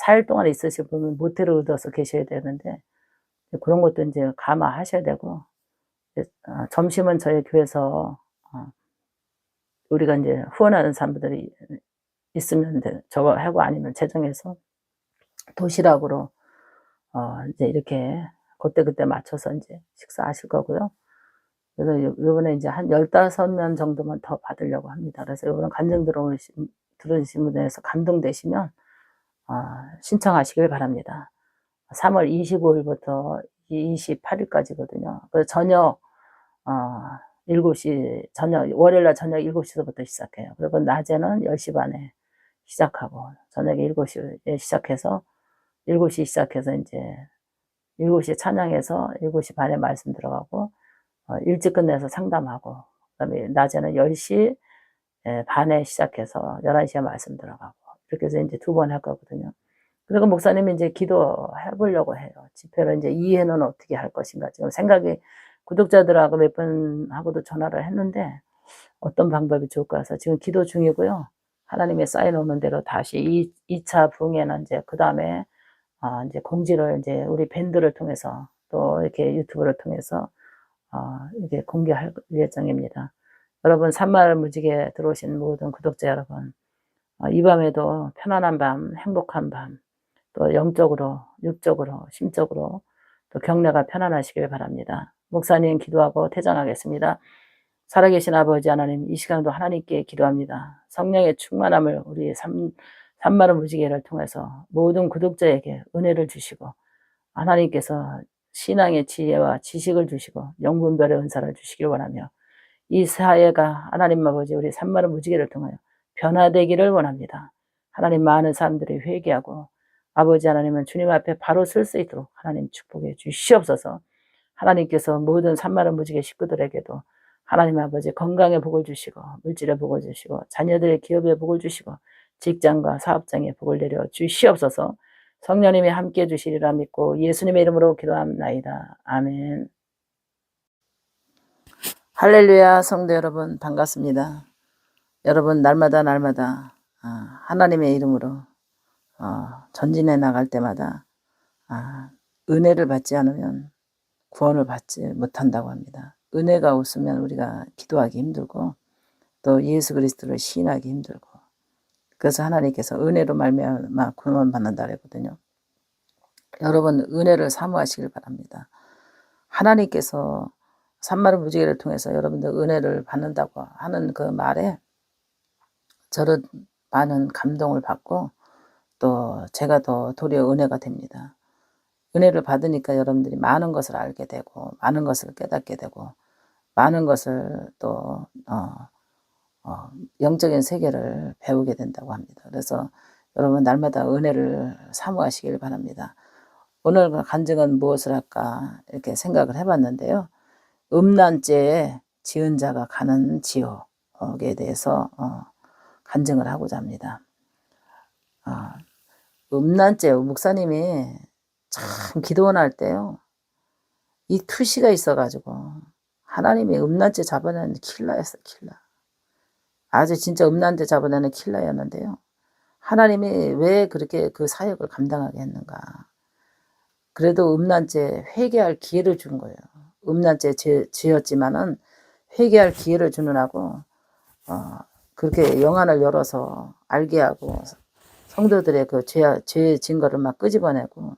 [SPEAKER 1] 4일 동안 있으실 분은 모텔을 얻어서 계셔야 되는데 그런 것도 인제 감안하셔야 되고 점심은 저희 교회에서 어 우리가 인제 후원하는 사람들이 있으면 인제 저거 하고 아니면 재정해서 도시락으로 인제 이렇게 그때그때 맞춰서 인제 식사하실 거고요. 그래서 요번에 인제 한 15명 정도만 더 받으려고 합니다. 그래서 요번 간증 들으신 분에서 감동되시면 신청하시길 바랍니다. 3월 25 일부터 28 일까지거든요. 그래서 저녁 어 7시 저녁 월요일 날 저녁 7 시서부터 시작해요. 그리고 낮에는 10시 반에 시작하고 저녁에 7 시에 시작해서 7 시 시작해서 인제 7 시에 찬양해서 7시 반에 말씀 들어가고 일찍 끝내서 상담하고 그다음에 낮에는 10시 반에 시작해서 11 시에 말씀 들어가고 이렇게 해서 인제 2번 할 거거든요. 그리고 목사님이 인제 기도해 보려고 해요. 집회를 인제 이해는 어떻게 할 것인가. 지금 생각이 구독자들하고 몇 분하고도 전화를 했는데 어떤 방법이 좋을까 해서 지금 기도 중이고요. 하나님의 쌓여 놓는 대로 다시 2차 부흥회는 인제 그다음에 인제 공지를 인제 우리 밴드를 통해서 또 이렇게 유튜브를 통해서 이렇게 공개할 예정입니다. 여러분 산마을 무지개 들어오신 모든 구독자 여러분 이 밤에도 편안한 밤, 행복한 밤, 또 영적으로, 육적으로, 심적으로 또 경례가 편안하시길 바랍니다. 목사님 기도하고 퇴장하겠습니다. 살아계신 아버지 하나님, 이 시간도 하나님께 기도합니다. 성령의 충만함을 우리 산마을 무지개를 통해서 모든 구독자에게 은혜를 주시고 하나님께서 신앙의 지혜와 지식을 주시고 영분별의 은사를 주시길 원하며 이 사회가 하나님 아버지 우리 산마을 무지개를 통하여 변화되기를 원합니다. 하나님 많은 사람들이 회개하고 아버지 하나님은 주님 앞에 바로 설 수 있도록 하나님 축복해 주시옵소서. 하나님께서 모든 산마을 무지개 식구들에게도 하나님 아버지 건강의 복을 주시고 물질의 복을 주시고 자녀들의 기업의 복을 주시고 직장과 사업장의 복을 내려 주시옵소서. 성령님이 함께해 주시리라 믿고 예수님의 이름으로 기도합나이다. 아멘. 할렐루야 성도 여러분 반갑습니다. 여러분 날마다 하나님의 이름으로 전진해 나갈 때마다 은혜를 받지 않으면 구원을 받지 못한다고 합니다. 은혜가 없으면 우리가 기도하기 힘들고 또 예수 그리스도를 시인하기 힘들고 그래서 하나님께서 은혜로 말미암아 구원받는다 그랬거든요. 여러분 은혜를 사모하시길 바랍니다. 하나님께서 산마리 무지개를 통해서 여러분들 은혜를 받는다고 하는 그 말에 저는 많은 감동을 받고 또 제가 더 도리어 은혜가 됩니다. 은혜를 받으니까 여러분들이 많은 것을 알게 되고 많은 것을 깨닫게 되고 많은 것을 또 영적인 세계를 배우게 된다고 합니다. 그래서 여러분 날마다 은혜를 사모하시길 바랍니다. 오늘 간증은 무엇을 할까 이렇게 생각을 해봤는데요. 음란죄에 지은 자가 가는 지옥에 대해서 간증을 하고자 합니다. 음란죄 목사님이 참 기도원 할 때요. 이 투시가 있어가지고 하나님이 음란죄 잡아내는 킬러였어요. 킬러. 아주 진짜 음란죄 잡아내는 킬러였는데요. 하나님이 왜 그렇게 그 사역을 감당하게 했는가. 그래도 음란죄 회개할 기회를 준 거예요. 음란죄 지었지만은 회개할 기회를 주느라고 그렇게 영안을 열어서 알게 하고 성도들의 그 죄의 증거를 막 끄집어내고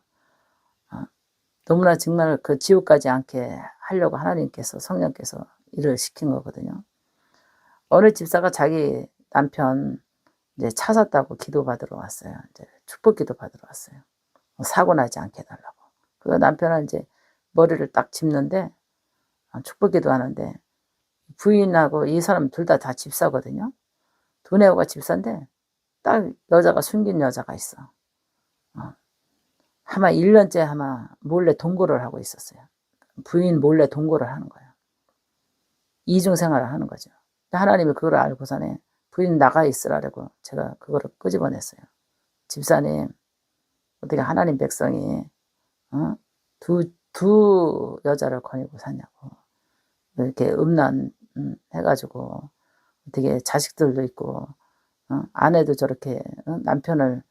[SPEAKER 1] 너무나 정말 그 지옥 가지 않게 하려고 하나님께서 성령께서 일을 시킨 거거든요. 어느 집사가 자기 남편 이제 차 샀다고 기도 받으러 왔어요. 이제 축복 기도 받으러 왔어요. 사고 나지 않게 해달라고. 그 남편은 이제 머리를 딱 짚는데 축복 기도 하는데 부인하고 이 사람 둘 다 집사거든요. 두뇌가 집사인데 딱 여자가 숨긴 여자가 있어. 아마 1년째 아마 몰래 동거를 하고 있었어요. 부인 몰래 동거를 하는 거예요. 이중생활을 하는 거죠. 하나님이 그걸 알고서는 부인 나가 있으라고 제가 그거를 끄집어냈어요. 집사님, 어떻게 하나님 백성이 두 여자를 거느리고 사냐고. 이렇게 음란 해가지고 어떻게 자식들도 있고 아내도 저렇게 남편을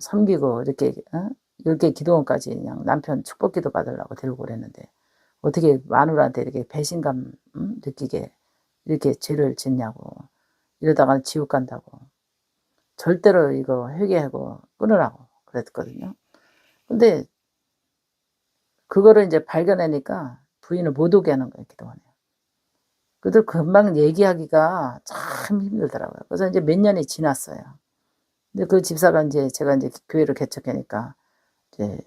[SPEAKER 1] 섬기고 이렇게 기도원까지 그냥 남편 축복기도 받으려고 데리고 그랬는데 어떻게 마누라한테 이렇게 배신감 느끼게 이렇게 죄를 짓냐고. 이러다가 지옥 간다고. 절대로 이거 회개하고 끊으라고 그랬거든요. 근데 그거를 이제 발견하니까 부인을 못 오게 하는 거예요, 기도원에. 그들 금방 얘기하기가 참 힘들더라고요. 그래서 이제 몇 년이 지났어요. 근데 그 집사가 이제 제가 이제 교회를 개척하니까 이제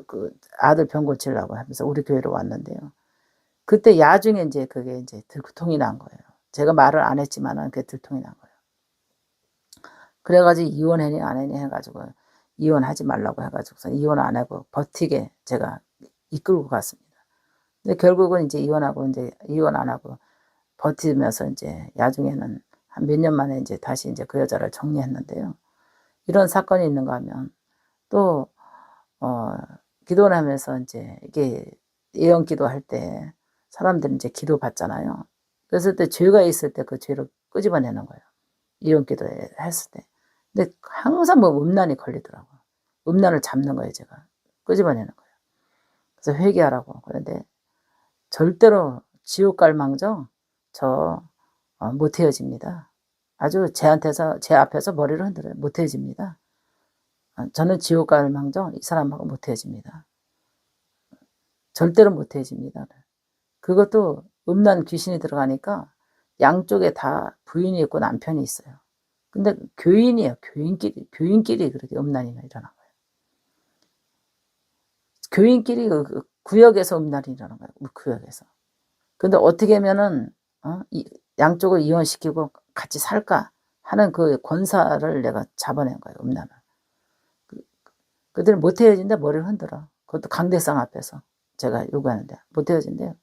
[SPEAKER 1] 그 아들 병 고치려고 하면서 우리 교회로 왔는데요. 그때 야중에 이제 그게 이제 들통이 난 거예요. 제가 말을 안 했지만은 그게 들통이 난 거예요. 그래가지고 이혼했니 안 했니 해가지고 이혼하지 말라고 해가지고서 이혼 안 하고 버티게 제가 이끌고 갔습니다. 근데 결국은 이제 이혼 안 하고 버티면서 이제 야중에는 한 몇 년 만에 이제 다시 이제 그 여자를 정리했는데요. 이런 사건이 있는가 하면 또 기도를 하면서 이제 이게 예언 기도할 때 사람들이 이제 기도 받잖아요. 그랬을 때 죄가 있을 때 그 죄를 끄집어내는 거예요. 예언 기도 했을 때. 근데 항상 뭐 음란이 걸리더라고요. 음란을 잡는 거예요, 제가. 끄집어내는 거예요. 그래서 회개하라고. 그런데 절대로 지옥 갈 망정 못 헤어집니다. 아주 제 앞에서 머리를 흔들어요. 못 헤어집니다. 저는 지옥 갈 망정 이 사람하고 못 헤어집니다. 절대로 못 헤어집니다. 그것도 음란 귀신이 들어가니까 양쪽에 다 부인이 있고 남편이 있어요. 근데 교인이에요. 교인끼리 그렇게 음란이 일어난 거예요. 교인끼리 그 구역에서 음란이 일어난 거예요. 구역에서. 근데 어떻게 하면은 양쪽을 이혼시키고 같이 살까 하는 그 권사를 내가 잡아낸 거예요. 음란을. 그들은 못 헤어진다 머리를 흔들어. 그것도 강대상 앞에서 제가 요구하는데 못 헤어진대요.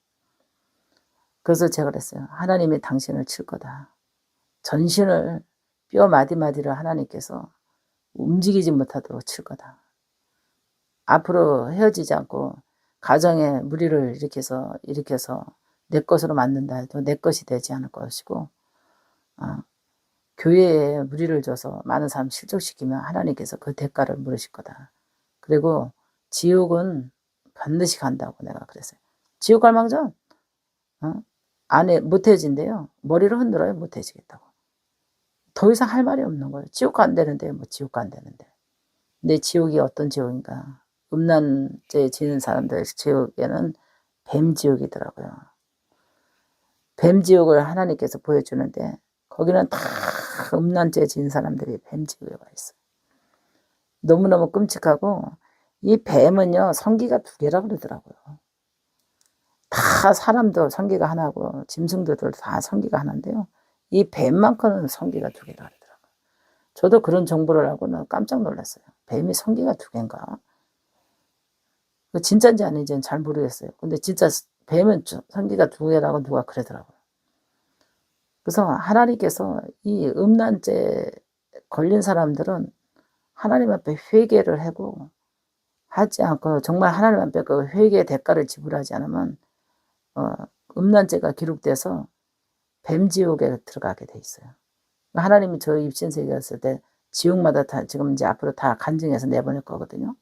[SPEAKER 1] 그래서 제가 그랬어요. 하나님이 당신을 칠 거다. 전신을 뼈 마디마디를 하나님께서 움직이지 못하도록 칠 거다. 앞으로 헤어지지 않고 가정에 무리를 일으켜서 내 것으로 만든다 해도 내 것이 되지 않을 것이고 교회에 무리를 줘서 많은 사람 실족시키면 하나님께서 그 대가를 물으실 거다. 그리고 지옥은 반드시 간다고 내가 그랬어요. 지옥 갈 망정 안에 못 헤어진대요. 머리를 흔들어요. 못 헤어지겠다고. 더 이상 할 말이 없는 거예요. 지옥 안 되는데 뭐 지옥 안 되는데. 근데 지옥이 어떤 지옥인가? 음란죄 지는 사람들 지옥에는 뱀 지옥이더라고요. 뱀 지옥을 하나님께서 보여주는데 거기는 다 음란죄 지은 사람들이 뱀 지옥에 와 있어요. 너무너무 끔찍하고 이 뱀은요 성기가 2개라 그러더라고요. 다 사람도 성기가 하나고 짐승들도 다 성기가 하나인데요. 이 뱀만큼은 성기가 2개라 그러더라고요. 저도 그런 정보를 알고는 깜짝 놀랐어요. 뱀이 성기가 2개인가? 진짜인지 아닌지는 잘 모르겠어요. 근데 진짜 뱀은 성기가 2개라고 누가 그러더라고요. 그래서 하나님께서 이 음란죄 걸린 사람들은 하나님 앞에 회개를 하고 하지 않고 정말 하나님 앞에 그 회개의 대가를 지불하지 않으면 음란죄가 기록돼서 뱀지옥에 들어가게 돼 있어요. 하나님이 저 입신세계였을 때 지옥마다 다 지금 이제 앞으로 다 간증해서 내보낼 거거든요.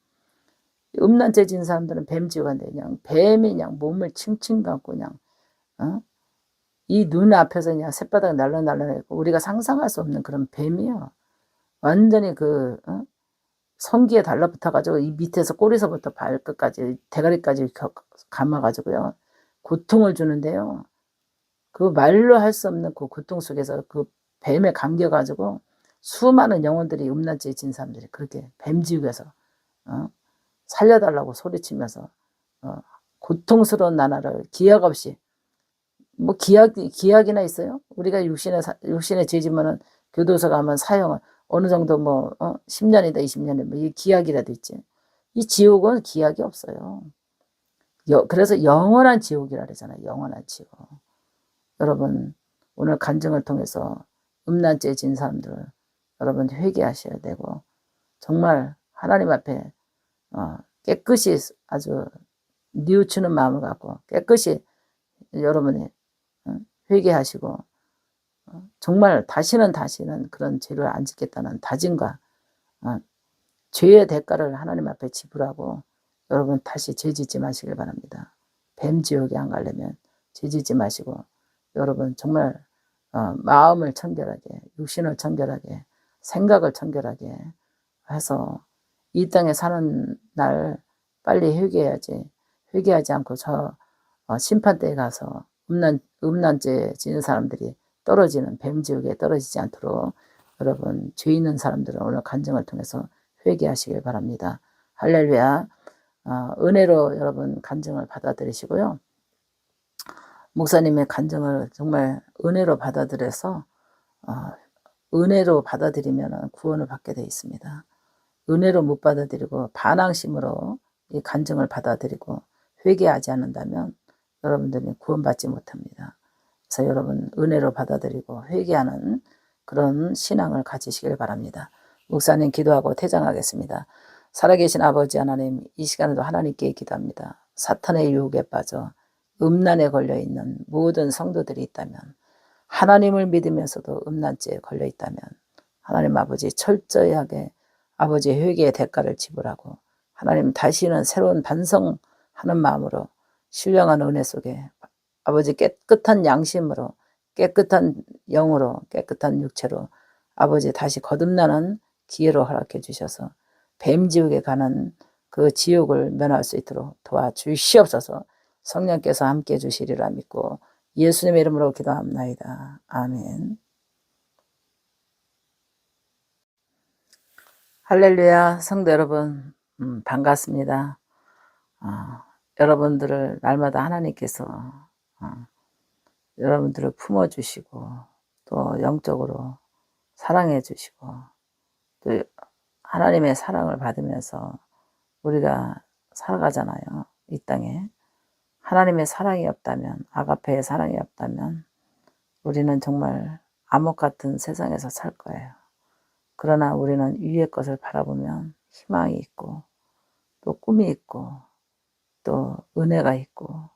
[SPEAKER 1] 음란죄 진 사람들은 뱀지옥 한데 그냥 뱀이 그냥 몸을 칭칭 감고 그냥 이 눈 앞에서 그냥 새바닥 날라날라내고 우리가 상상할 수 없는 그런 뱀이요. 완전히 그 성기에 달라붙어가지고 이 밑에서 꼬리서부터 발끝까지 대가리까지 감아가지고요 고통을 주는데요. 그 말로 할 수 없는 그 고통 속에서 그 뱀에 감겨가지고 수많은 영혼들이 음란죄에 진 사람들이 그렇게 뱀지옥에서 살려달라고 소리치면서 고통스러운 나날을 기약 없이 뭐 기약이나 있어요? 우리가 육신에 죄지면은 교도소 가면 사형을 어느 정도 뭐 10년이다 20년이다 뭐 이 기약이라도 있지. 이 지옥은 기약이 없어요. 그래서 영원한 지옥이라 그러잖아요. 영원한 지옥. 여러분 오늘 간증을 통해서 음란죄에 진 사람들 여러분 회개하셔야 되고 정말 하나님 앞에 깨끗이 아주 뉘우치는 마음을 갖고 깨끗이 여러분이 회개하시고 정말 다시는 그런 죄를 안 짓겠다는 다짐과 죄의 대가를 하나님 앞에 지불하고 여러분 다시 죄 짓지 마시길 바랍니다. 뱀지옥에 안 가려면 죄 짓지 마시고 여러분 정말 마음을 청결하게 육신을 청결하게 생각을 청결하게 해서 이 땅에 사는 날 빨리 회개해야지 회개하지 않고 저 심판대에 가서 음란죄 지는 사람들이 떨어지는 뱀지옥에 떨어지지 않도록 여러분 죄 있는 사람들은 오늘 간증을 통해서 회개하시길 바랍니다. 할렐루야. 은혜로 여러분 간증을 받아들이시고요. 목사님의 간증을 정말 은혜로 받아들여서 은혜로 받아들이면 구원을 받게 되어 있습니다. 은혜로 못 받아들이고 반항심으로 이 간증을 받아들이고 회개하지 않는다면 여러분들이 구원받지 못합니다. 그래서 여러분 은혜로 받아들이고 회개하는 그런 신앙을 가지시길 바랍니다. 목사님 기도하고 퇴장하겠습니다. 살아계신 아버지 하나님, 이 시간에도 하나님께 기도합니다. 사탄의 유혹에 빠져 음란에 걸려있는 모든 성도들이 있다면 하나님을 믿으면서도 음란죄에 걸려있다면 하나님 아버지 철저히 하게 아버지 회개의 대가를 지불하고 하나님 다시는 새로운 반성하는 마음으로 신령한 은혜 속에 아버지 깨끗한 양심으로 깨끗한 영으로 깨끗한 육체로 아버지 다시 거듭나는 기회로 허락해 주셔서 뱀지옥에 가는 그 지옥을 면할 수 있도록 도와주시옵소서. 성령께서 함께 해 주시리라 믿고 예수님의 이름으로 기도합나이다. 아멘. 할렐루야. 성도 여러분 반갑습니다. 여러분들을 날마다 하나님께서 여러분들을 품어주시고 또 영적으로 사랑해 주시고 또 하나님의 사랑을 받으면서 우리가 살아가잖아요. 이 땅에 하나님의 사랑이 없다면 아가페의 사랑이 없다면 우리는 정말 암흑 같은 세상에서 살 거예요. 그러나 우리는 위의 것을 바라보면 희망이 있고 또 꿈이 있고 또 은혜가 있고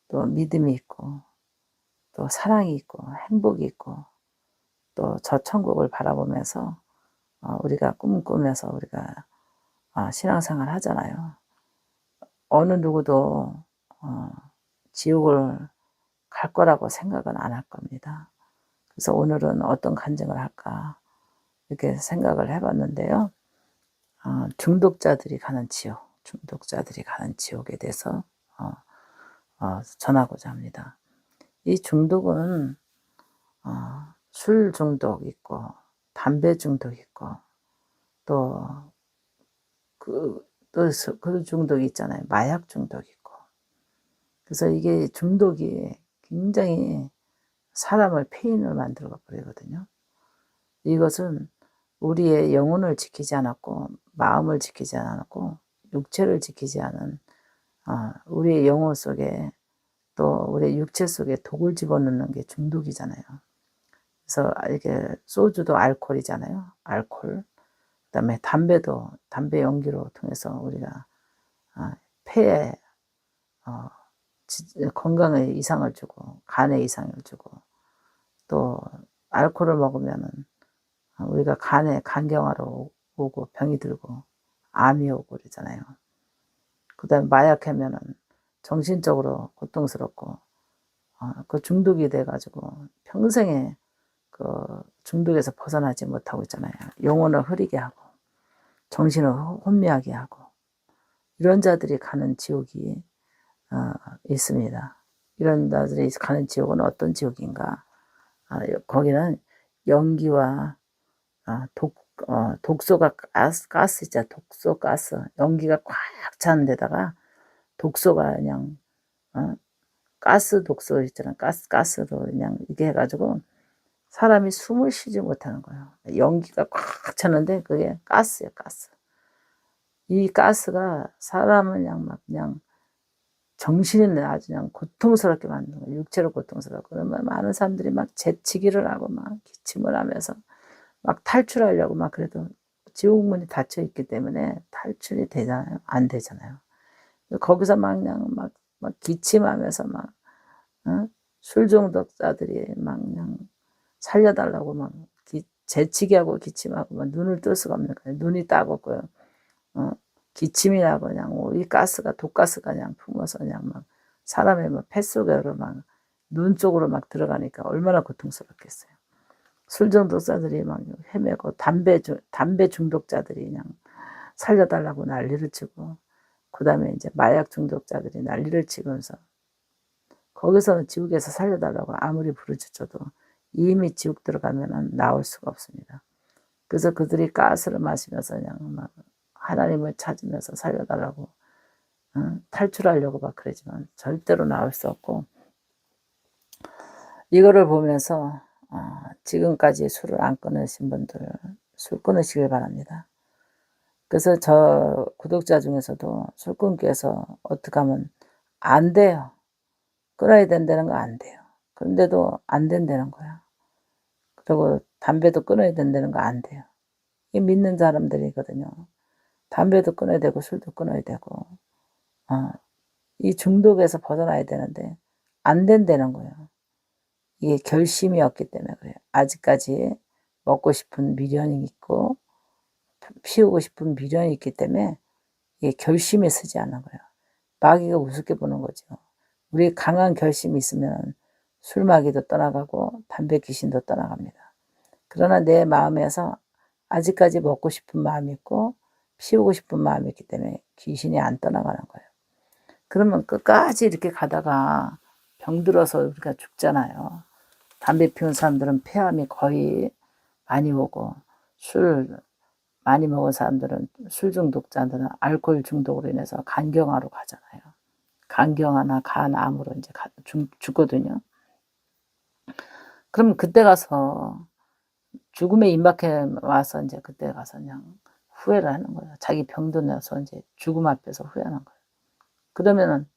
[SPEAKER 1] 또 믿음이 있고 또 사랑이 있고 행복이 있고 또 저 천국을 바라보면서 우리가 꿈꾸면서 우리가 신앙생활 하잖아요. 어느 누구도 지옥을 갈 거라고 생각은 안 할 겁니다. 그래서 오늘은 어떤 간증을 할까 이렇게 생각을 해봤는데요. 중독자들이 가는 지옥, 중독자들이 가는 지옥에 대해서 전하고자 합니다. 이 중독은 술 중독 있고 담배 중독 있고 또 그 중독이 있잖아요. 마약 중독 있고. 그래서 이게 중독이 굉장히 사람을 폐인을 만들어 버리거든요. 이것은 우리의 영혼을 지키지 않았고 마음을 지키지 않았고 육체를 지키지 않은 우리의 영혼 속에 또 우리 육체 속에 독을 집어넣는 게 중독이잖아요. 그래서 이게 소주도 알코올이잖아요. 알코올. 그다음에 담배도 담배 연기로 통해서 우리가 폐에 건강에 이상을 주고 간에 이상을 주고 또 알코올을 먹으면은 우리가 간에 간경화로 오고 병이 들고 암이 오고 그러잖아요. 그다음에 마약하면은 정신적으로 고통스럽고 그 중독이 돼가지고 평생에 그 중독에서 벗어나지 못하고 있잖아요. 영혼을 흐리게 하고 정신을 혼미하게 하고 이런 자들이 가는 지옥이 있습니다. 이런 자들이 가는 지옥은 어떤 지옥인가? 거기는 연기와 독소가 가스 있죠. 독소 가스 연기가 꽉 찬 데다가 독소가 그냥 가스 독소 있잖아. 가스로 그냥 이게 해가지고 사람이 숨을 쉬지 못하는 거예요. 연기가 꽉 찼는데 그게 가스예요, 가스. 이 가스가 사람을 그냥 정신이 아주 그냥 고통스럽게 만드는 거예요. 육체로 고통스럽고. 그러면 많은 사람들이 막 재치기를 하고 막 기침을 하면서 막 탈출하려고 막 그래도 지옥문이 닫혀 있기 때문에 탈출이 되잖아요. 안 되잖아요. 거기서 막 그냥 막 기침하면서 막 술 중독자들이 막 그냥 살려달라고 막 재치기하고 기침하고 막 눈을 뜰 수가 없는 거예요. 눈이 따갑고요. 기침이 나고 그냥 이 가스가 독가스가 그냥 품어서 그냥 막 사람의 막 뱃속으로 막 눈 쪽으로 막 들어가니까 얼마나 고통스럽겠어요. 술 중독자들이 막 헤매고 담배 중독자들이 그냥 살려달라고 난리를 치고 그다음에 이제 마약 중독자들이 난리를 치면서 거기서는 지옥에서 살려달라고 아무리 부르짖어도 이미 지옥 들어가면은 나올 수가 없습니다. 그래서 그들이 가스를 마시면서 그냥 막 하나님을 찾으면서 살려달라고 탈출하려고 막 그러지만 절대로 나올 수 없고 이거를 보면서 지금까지 술을 안 끊으신 분들 술 끊으시길 바랍니다. 그래서 저 구독자 중에서도 술 끊기 위해서 어떻게 하면 안 돼요. 끊어야 된다는 거 안 돼요. 그런데도 안 된다는 거야. 그리고 담배도 끊어야 된다는 거 안 돼요. 이게 믿는 사람들이거든요. 담배도 끊어야 되고 술도 끊어야 되고 이 중독에서 벗어나야 되는데 안 된다는 거예요. 이게 결심이 없기 때문에 그래요. 아직까지 먹고 싶은 미련이 있고 피우고 싶은 미련이 있기 때문에 이게 결심이 서지 않는 거예요. 마귀가 우습게 보는 거죠. 우리 강한 결심이 있으면 술 마귀도 떠나가고 담배 귀신도 떠나갑니다. 그러나 내 마음에서 아직까지 먹고 싶은 마음이 있고 피우고 싶은 마음이 있기 때문에 귀신이 안 떠나가는 거예요. 그러면 끝까지 이렇게 가다가 병들어서 우리가 죽잖아요. 담배 피운 사람들은 폐암이 거의 많이 오고 술 많이 먹은 사람들은 술 중독자들은 알코올 중독으로 인해서 간경화로 가잖아요. 간경화나 간암으로 이제 죽거든요. 그럼 그때 가서 죽음에 임박해 와서 이제 그때 가서 그냥 후회를 하는 거예요. 자기 병도 내서 이제 죽음 앞에서 후회하는 거예요. 그러면은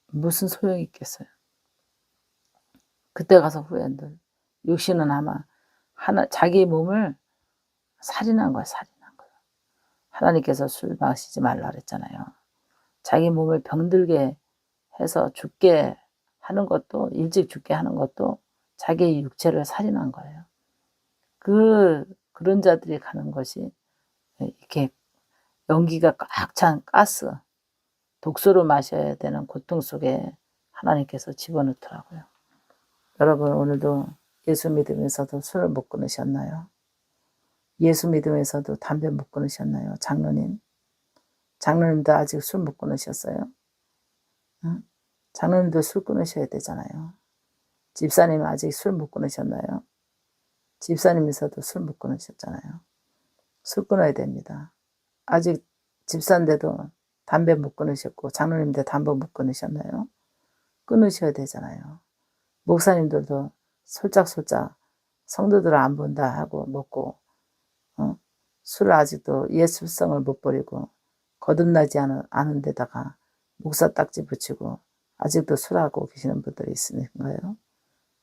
[SPEAKER 1] 무슨 소용이 있겠어요? 그때 가서 후회한들. 육신은 아마 자기 몸을 살인한 거야, 살인한 거야. 하나님께서 술 마시지 말라 그랬잖아요. 자기 몸을 병들게 해서 죽게 하는 것도 일찍 죽게 하는 것도 자기 육체를 살인한 거예요. 그런 자들이 가는 것이 이렇게 연기가 꽉 찬 가스, 독소로 마셔야 되는 고통 속에 하나님께서 집어넣더라고요. 여러분 오늘도 예수 믿으면서도 술을 못 끊으셨나요? 예수 믿으면서도 담배 못 끊으셨나요? 장로님도 아직 술 못 끊으셨어요? 응? 장로님도 술 끊으셔야 되잖아요. 집사님 아직 술 못 끊으셨나요? 집사님에서도 술 못 끊으셨잖아요. 술 끊어야 됩니다. 아직 집사인데도 담배 못 끊으셨고 장로님도 담배 못 끊으셨나요? 끊으셔야 되잖아요. 목사님들도 솔짝솔짝 성도들 안 본다 하고 먹고 술을 아직도 예술성을 못 버리고 거듭나지 않은 데다가 목사 딱지 붙이고 아직도 술하고 계시는 분들이 있으신가요?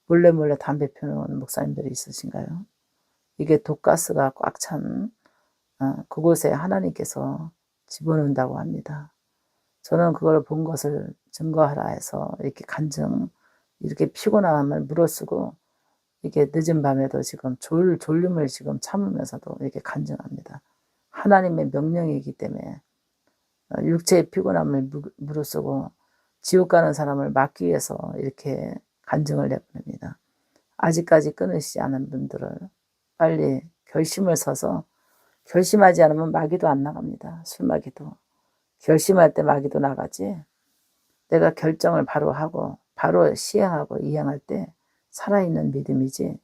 [SPEAKER 1] 몰래 담배 피우는 목사님들이 있으신가요? 이게 독가스가 꽉 찬 그곳에 하나님께서 집어넣는다고 합니다. 저는 그걸 본 것을 증거하라 해서 이렇게 이렇게 피곤함을 무릅쓰고 이게 늦은 밤에도 지금 졸림을 지금 참으면서도 이렇게 간증합니다. 하나님의 명령이기 때문에 육체의 피곤함을 무릅쓰고 지옥 가는 사람을 막기 위해서 이렇게 간증을 내보냅니다. 아직까지 끊으시지 않은 분들을 빨리 결심을 서서 결심하지 않으면 마귀도 안 나갑니다. 술마귀도. 결심할 때 마귀도 나가지. 내가 결정을 바로 하고 바로 시행하고 이행할 때 살아있는 믿음이지.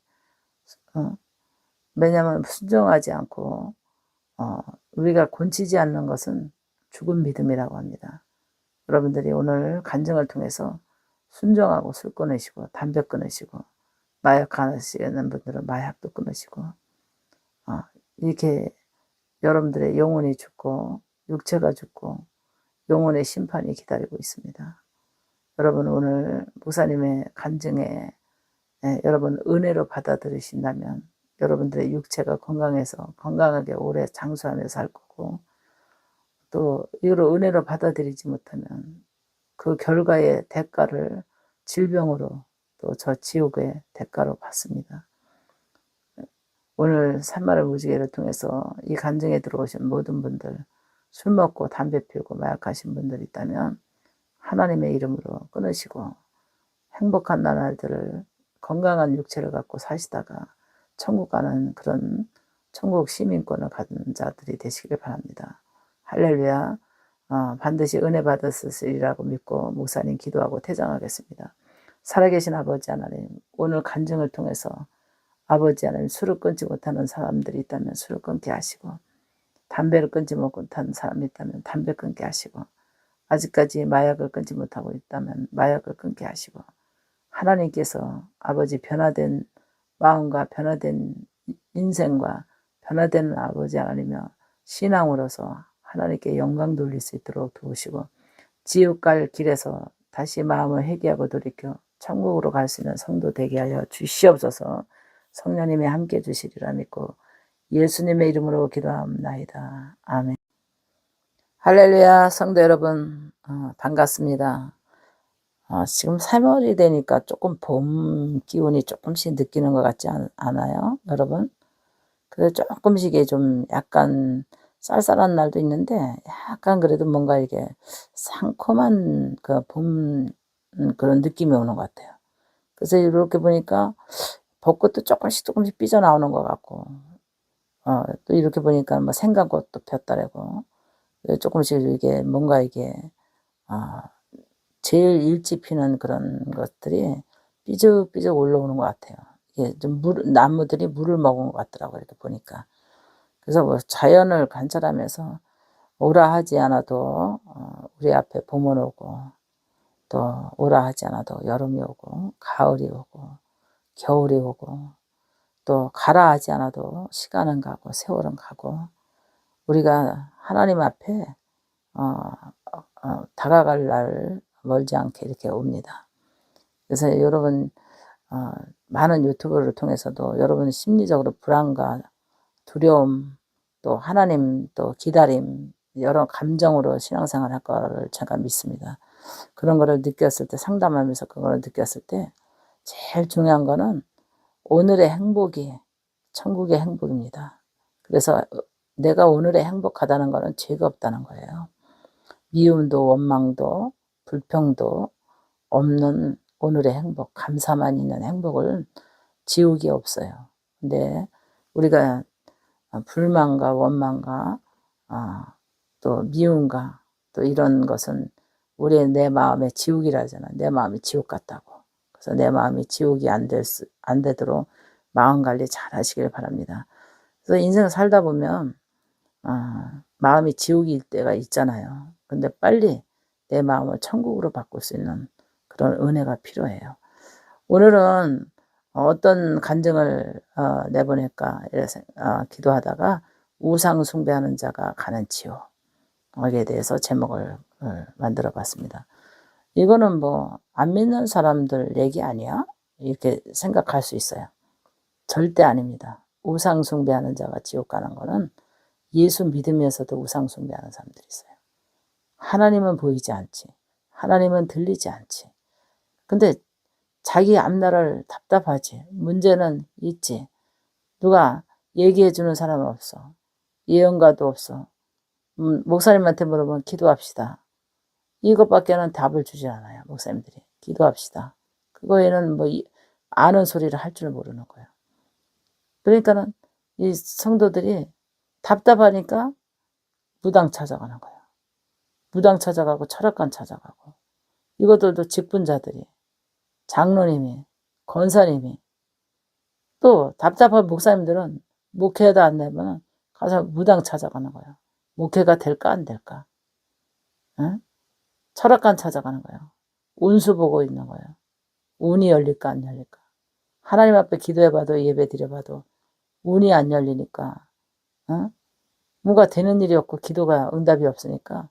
[SPEAKER 1] 왜냐하면 순종하지 않고 우리가 곤치지 않는 것은 죽은 믿음이라고 합니다. 여러분들이 오늘 간증을 통해서 순종하고 술 끊으시고 담배 끊으시고 마약 하시는 분들은 마약도 끊으시고 이렇게 여러분들의 영혼이 죽고 육체가 죽고 영혼의 심판이 기다리고 있습니다. 여러분 오늘 목사님의 간증에 여러분 은혜로 받아들이신다면 여러분들의 육체가 건강해서 건강하게 오래 장수하며 살 거고 또 이걸 은혜로 받아들이지 못하면 그 결과의 대가를 질병으로 또 저 지옥의 대가로 받습니다. 오늘 산마를 무지개를 통해서 이 간증에 들어오신 모든 분들 술 먹고 담배 피우고 마약하신 분들이 있다면 하나님의 이름으로 끊으시고 행복한 나날들을 건강한 육체를 갖고 사시다가 천국 가는 그런 천국 시민권을 가진 자들이 되시길 바랍니다. 할렐루야. 반드시 은혜 받으시리라고 믿고 목사님 기도하고 퇴장하겠습니다. 살아계신 아버지 하나님, 오늘 간증을 통해서 아버지 하나님 술을 끊지 못하는 사람들이 있다면 술을 끊게 하시고 담배를 끊지 못하는 사람이 있다면 담배 끊게 하시고 아직까지 마약을 끊지 못하고 있다면 마약을 끊게 하시고 하나님께서 아버지 변화된 마음과 변화된 인생과 변화된 아버지 하나님이며 신앙으로서 하나님께 영광 돌릴 수 있도록 도우시고 지옥 갈 길에서 다시 마음을 회개하고 돌이켜 천국으로 갈 수 있는 성도 되게 하여 주시옵소서. 성령님이 함께 주시리라 믿고 예수님의 이름으로 기도합니다. 아멘. 할렐루야. 성도 여러분 반갑습니다. 지금 3월이 되니까 조금 봄 기운이 조금씩 느끼는 것 같지 않아요? 여러분? 그래서 조금씩이 좀 약간 쌀쌀한 날도 있는데 약간 그래도 뭔가 이게 상콤한 그 봄 그런 느낌이 오는 것 같아요. 그래서 이렇게 보니까 벚꽃도 조금씩 삐져나오는 것 같고 또 이렇게 보니까 뭐 생강꽃도 폈다라고 조금씩 이게 뭔가 이게 제일 일찍 피는 그런 것들이 삐죽삐죽 올라오는 것 같아요. 이게 좀 나무들이 물을 먹은 것 같더라고요. 이렇게 보니까. 그래서 뭐 자연을 관찰하면서 오라 하지 않아도 우리 앞에 봄은 오고 또 오라 하지 않아도 여름이 오고 가을이 오고 겨울이 오고 또 가라 하지 않아도 시간은 가고 세월은 가고 우리가 하나님 앞에 다가갈 날 멀지 않게 이렇게 옵니다. 그래서 여러분 많은 유튜브를 통해서도 여러분 심리적으로 불안과 두려움 또 하나님 또 기다림 여러 감정으로 신앙생활 할 거를 제가 믿습니다. 그런 거를 느꼈을 때 상담하면서 그거를 느꼈을 때 제일 중요한 거는 오늘의 행복이 천국의 행복입니다. 그래서 내가 오늘의 행복하다는 거는 죄가 없다는 거예요. 미움도 원망도 불평도 없는 오늘의 행복, 감사만 있는 행복을 지옥이 없어요. 근데 우리가 불만과 원망과 또 미움과 또 이런 것은 우리의 내 마음의 지옥이라 하잖아. 내 마음이 지옥 같다고. 그래서 내 마음이 지옥이 안 되도록 마음 관리 잘 하시길 바랍니다. 그래서 인생 살다 보면 마음이 지옥일 때가 있잖아요. 근데 빨리 내 마음을 천국으로 바꿀 수 있는 그런 은혜가 필요해요. 오늘은 어떤 간증을 내보낼까 이래서 기도하다가 우상 숭배하는 자가 가는 지옥에 대해서 제목을 만들어 봤습니다. 이거는 뭐 안 믿는 사람들 얘기 아니야? 이렇게 생각할 수 있어요. 절대 아닙니다. 우상 숭배하는 자가 지옥 가는 거는 예수 믿으면서도 우상 숭배하는 사람들이 있어요. 하나님은 보이지 않지. 하나님은 들리지 않지. 근데 자기 앞날을 답답하지. 문제는 있지. 누가 얘기해 주는 사람은 없어. 예언가도 없어. 목사님한테 물어보면 기도합시다. 이것밖에는 답을 주지 않아요. 목사님들이. 기도합시다. 그거에는 뭐 아는 소리를 할 줄 모르는 거예요. 그러니까는 이 성도들이 답답하니까 무당 찾아가는 거예요. 무당 찾아가고 철학관 찾아가고 이것들도 직분자들이 장로님이 권사님이 또 답답한 목사님들은 목회도 안 되면 가서 무당 찾아가는 거예요. 목회가 될까 안 될까? 응? 철학관 찾아가는 거예요. 운수 보고 있는 거예요. 운이 열릴까 안 열릴까? 하나님 앞에 기도해봐도 예배 드려봐도 운이 안 열리니까 뭔가 되는 일이 없고 기도가 응답이 없으니까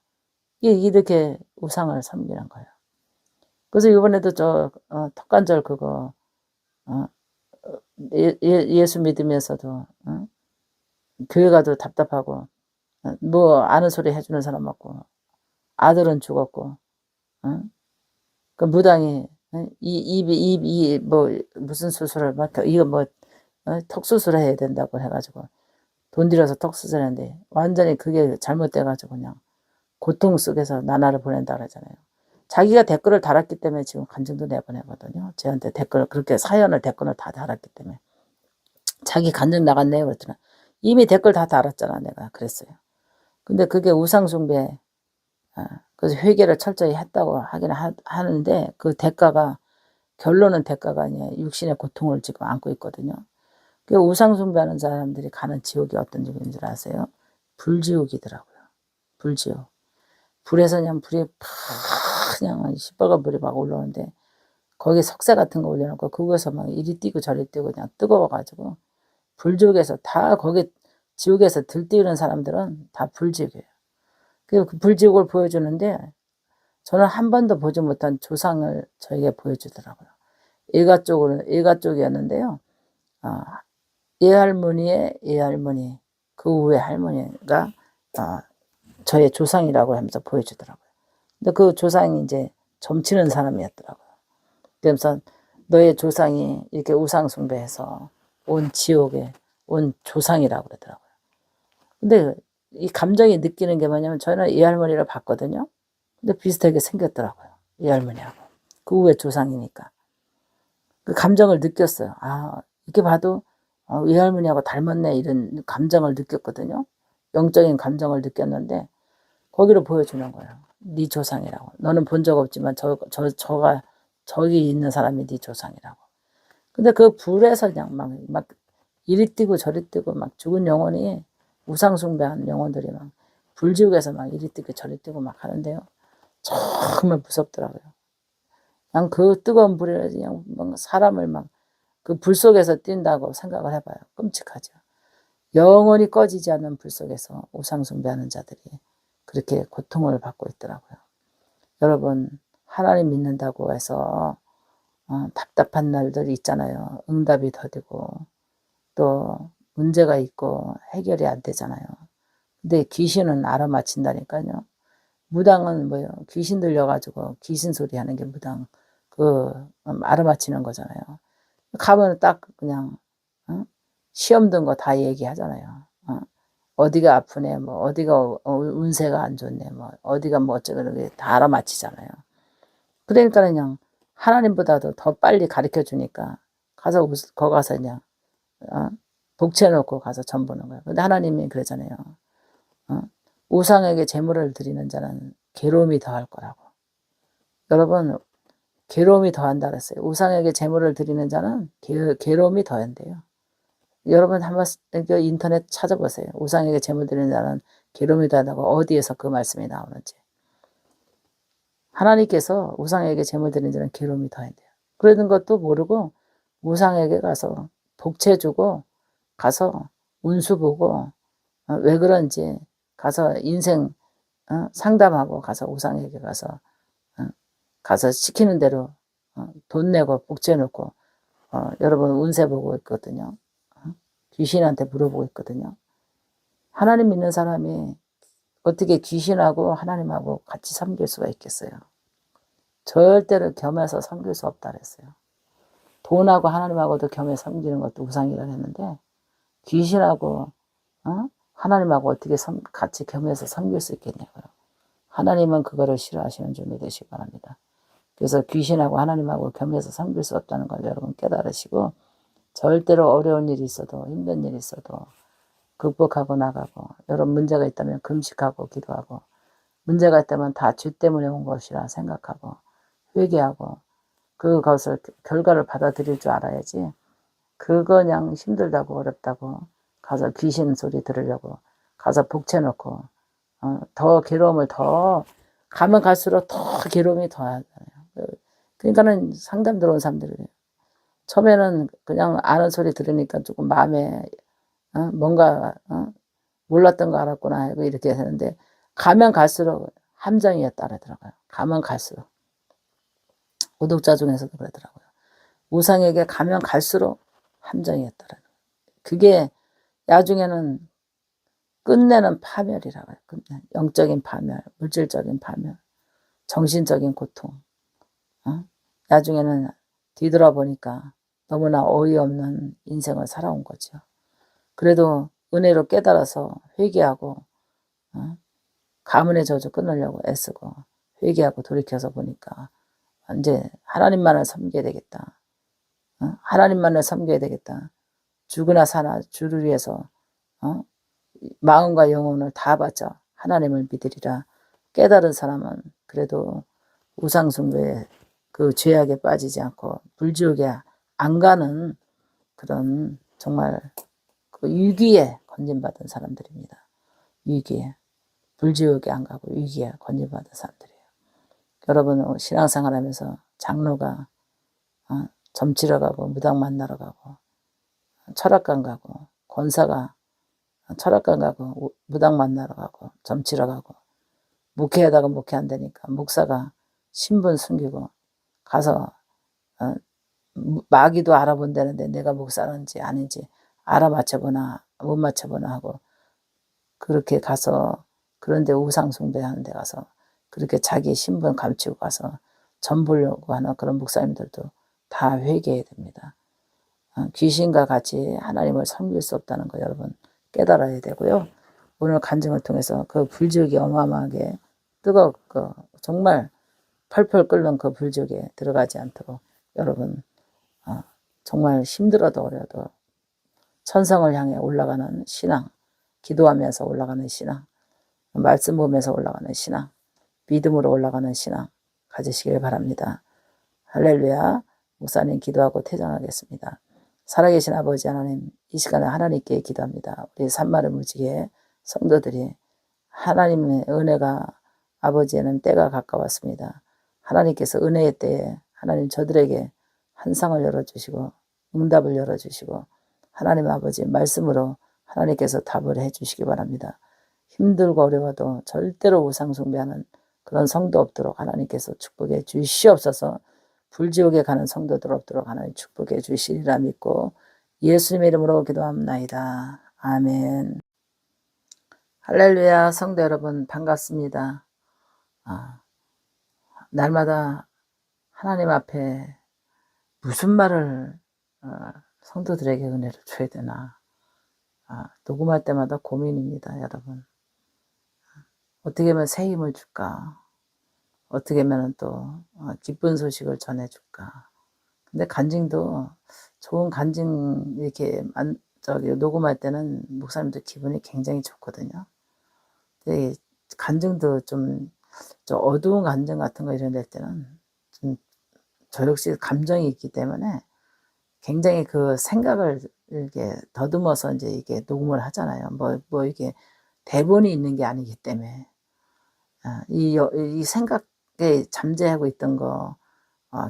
[SPEAKER 1] 이렇게 우상을 섬기는 거예요. 그래서 이번에도 턱관절 그거 예수 믿으면서도 교회 가도 답답하고 뭐 아는 소리 해주는 사람 없고 아들은 죽었고 그 무당이 입이 뭐 무슨 수술을 막 이거 뭐 턱 수술을 해야 된다고 해가지고 돈 들여서 턱 수술했는데 완전히 그게 잘못돼가지고 그냥 고통 속에서 나날을 보낸다 그러잖아요. 자기가 댓글을 달았기 때문에 지금 간증도 내보내거든요. 저한테 그렇게 댓글을 다 달았기 때문에 자기 간증 나갔네요 그랬더니 이미 댓글 다 달았잖아 내가 그랬어요. 근데 그게 우상숭배 그래서 회개를 철저히 했다고 하긴 하는데 그 결론은 대가가 아니에요. 육신의 고통을 지금 안고 있거든요. 그 우상숭배하는 사람들이 가는 지옥이 어떤 지옥인 줄 아세요? 불지옥이더라고요. 불지옥. 불에서 그냥 불이 그냥 시뻘건 불이 막 올라오는데 거기에 석쇠 같은 거 올려놓고 그거에서 막 이리 뛰고 저리 뛰고 그냥 뜨거워가지고 불지옥에서 다 거기 지옥에서 들뛰는 사람들은 다 불지옥이에요. 그 불지옥을 보여주는데 저는 한 번도 보지 못한 조상을 저에게 보여주더라고요. 일가 쪽이었는데요. 예할머니의 예할머니 그 후에 할머니가 저의 조상이라고 하면서 보여주더라고요. 근데 그 조상이 이제 점치는 사람이었더라고요. 그래서 너의 조상이 이렇게 우상숭배해서 온 지옥에 온 조상이라고 그러더라고요. 근데 이 감정이 느끼는 게 뭐냐면 저는 이 할머니를 봤거든요. 근데 비슷하게 생겼더라고요. 이 할머니하고. 그 후에 조상이니까. 그 감정을 느꼈어요. 이렇게 봐도 이 할머니하고 닮았네 이런 감정을 느꼈거든요. 영적인 감정을 느꼈는데 거기로 보여주는 거예요. 네 조상이라고. 너는 본 적 없지만 저기 있는 사람이 네 조상이라고. 근데 그 불에서 그냥 막 이리 뛰고 저리 뛰고 막 죽은 영혼이 우상숭배한 영혼들이 막 불지옥에서 막 이리 뛰고 저리 뛰고 막 하는데요. 정말 무섭더라고요. 그냥 그 뜨거운 불에 그냥 사람을 막 그 불 속에서 뛴다고 생각을 해봐요. 끔찍하죠. 영원히 꺼지지 않는 불 속에서 우상숭배하는 자들이 그렇게 고통을 받고 있더라고요. 여러분 하나님 믿는다고 해서 답답한 날들 있잖아요. 응답이 더디고 또 문제가 있고 해결이 안 되잖아요. 근데 귀신은 알아맞힌다니까요. 무당은 뭐요? 귀신 들려가지고 귀신 소리 하는 게 무당 알아맞히는 거잖아요. 가면 딱 그냥 시험 든 거 다 얘기하잖아요. 어디가 아프네, 뭐 어디가 운세가 안 좋네, 뭐 어디가 뭐 어쩌고 다 알아맞히잖아요. 그러니까 그냥 하나님보다도 더 빨리 가르쳐 주니까 가서 거 가서 그냥 복채놓고 가서 전 보는 거예요. 근데 하나님이 그러잖아요. 우상에게 제물을 드리는 자는 괴로움이 더할 거라고. 여러분, 괴로움이 더한다 그랬어요. 우상에게 제물을 드리는 자는 괴로움이 더한대요. 여러분 한번 인터넷 찾아보세요. 우상에게 제물 드리는 자는 괴로움이 더한다고 어디에서 그 말씀이 나오는지. 하나님께서 우상에게 제물 드리는 자는 괴로움이 더한대요. 그러는 것도 모르고 우상에게 가서 복채 주고 가서 운수 보고 왜 그런지 가서 인생 상담하고 가서 우상에게 가서 시키는 대로 돈 내고 복채 놓고 여러분 운세 보고 있거든요. 귀신한테 물어보고 있거든요. 하나님 믿는 사람이 어떻게 귀신하고 하나님하고 같이 섬길 수가 있겠어요? 절대로 겸해서 섬길 수 없다 그랬어요. 돈하고 하나님하고도 겸해 섬기는 것도 우상이라고 했는데 귀신하고 하나님하고 어떻게 같이 겸해서 섬길 수 있겠냐고요. 하나님은 그거를 싫어하시는 줄 믿으시기 바랍니다. 그래서 귀신하고 하나님하고 겸해서 섬길 수 없다는 걸 여러분 깨달으시고 절대로 어려운 일이 있어도 힘든 일이 있어도 극복하고 나가고 여러분 문제가 있다면 금식하고 기도하고 문제가 있다면 다 죄 때문에 온 것이라 생각하고 회개하고 그것을 결과를 받아들일 줄 알아야지 그거 그냥 힘들다고 어렵다고 가서 귀신 소리 들으려고 가서 복채놓고 더 괴로움을 더 가면 갈수록 더 괴로움이 더하잖아요. 그러니까는 상담 들어온 사람들이 처음에는 그냥 아는 소리 들으니까 조금 마음에 뭔가 몰랐던 거 알았구나 하고 이렇게 하는데 가면 갈수록 함정이에 따르더라고요. 가면 갈수록 구독자 중에서도 그러더라고요. 우상에게 가면 갈수록 함정이에 따르는 그게 나중에는 끝내는 파멸이라고 해요. 영적인 파멸, 물질적인 파멸, 정신적인 고통. 나중에는 뒤돌아보니까 너무나 어이없는 인생을 살아온 거죠. 그래도 은혜로 깨달아서 회개하고 가문의 저주 끊으려고 애쓰고 회개하고 돌이켜서 보니까 이제 하나님만을 섬겨야 되겠다. 하나님만을 섬겨야 되겠다. 죽으나 사나 주를 위해서 마음과 영혼을 다 바쳐 하나님을 믿으리라. 깨달은 사람은 그래도 우상숭배에 그 죄악에 빠지지 않고 불지옥에 안 가는 그런 정말 그 위기에 건진받은 사람들입니다. 위기에 불지옥에 안 가고 위기에 건진받은 사람들이에요. 여러분 신앙생활하면서 장로가 점치러 가고 무당 만나러 가고 철학관 가고 권사가 철학관 가고 무당 만나러 가고 점치러 가고 목회하다가 목회 안 되니까 목사가 신분 숨기고 가서 마귀도 알아본다는데 내가 목사인지 아닌지 알아맞혀보나 못 맞춰보나 하고 그렇게 가서 그런데 우상 숭배하는 데 가서 그렇게 자기 신분 감추고 가서 전 보려고 하는 그런 목사님들도 다 회개해야 됩니다. 귀신과 같이 하나님을 섬길 수 없다는 거 여러분 깨달아야 되고요. 오늘 간증을 통해서 그 불지옥이 어마어마하게 뜨겁고 정말 펄펄 끓는 그 불지옥에 들어가지 않도록 여러분 정말 힘들어도 어려도 천성을 향해 올라가는 신앙, 기도하면서 올라가는 신앙, 말씀 보면서 올라가는 신앙, 믿음으로 올라가는 신앙 가지시길 바랍니다. 할렐루야. 목사님 기도하고 퇴장하겠습니다. 살아계신 아버지 하나님, 이 시간에 하나님께 기도합니다. 우리 산마를 무지개 성도들이 하나님의 은혜가 아버지에는 때가 가까웠습니다. 하나님께서 은혜의 때에 하나님 저들에게 한상을 열어주시고 응답을 열어주시고 하나님 아버지 말씀으로 하나님께서 답을 해주시기 바랍니다. 힘들고 어려워도 절대로 우상숭배하는 그런 성도 없도록 하나님께서 축복해 주시옵소서. 불지옥에 가는 성도들 없도록 하나님 축복해 주시리라 믿고 예수님의 이름으로 기도합나이다. 아멘. 할렐루야. 성도 여러분 반갑습니다. 날마다 하나님 앞에 무슨 말을 성도들에게 은혜를 줘야 되나 녹음할 때마다 고민입니다. 여러분 어떻게 하면 새 힘을 줄까, 어떻게 하면 또 기쁜 소식을 전해줄까. 근데 간증도 좋은 간증 이렇게 녹음할 때는 목사님들 기분이 굉장히 좋거든요. 근데 간증도 좀 어두운 간증 같은 거 이런 될 때는 좀 저 역시 감정이 있기 때문에 굉장히 그 생각을 이렇게 더듬어서 이제 이게 녹음을 하잖아요. 뭐 이게 대본이 있는 게 아니기 때문에 이 생각에 잠재하고 있던 거,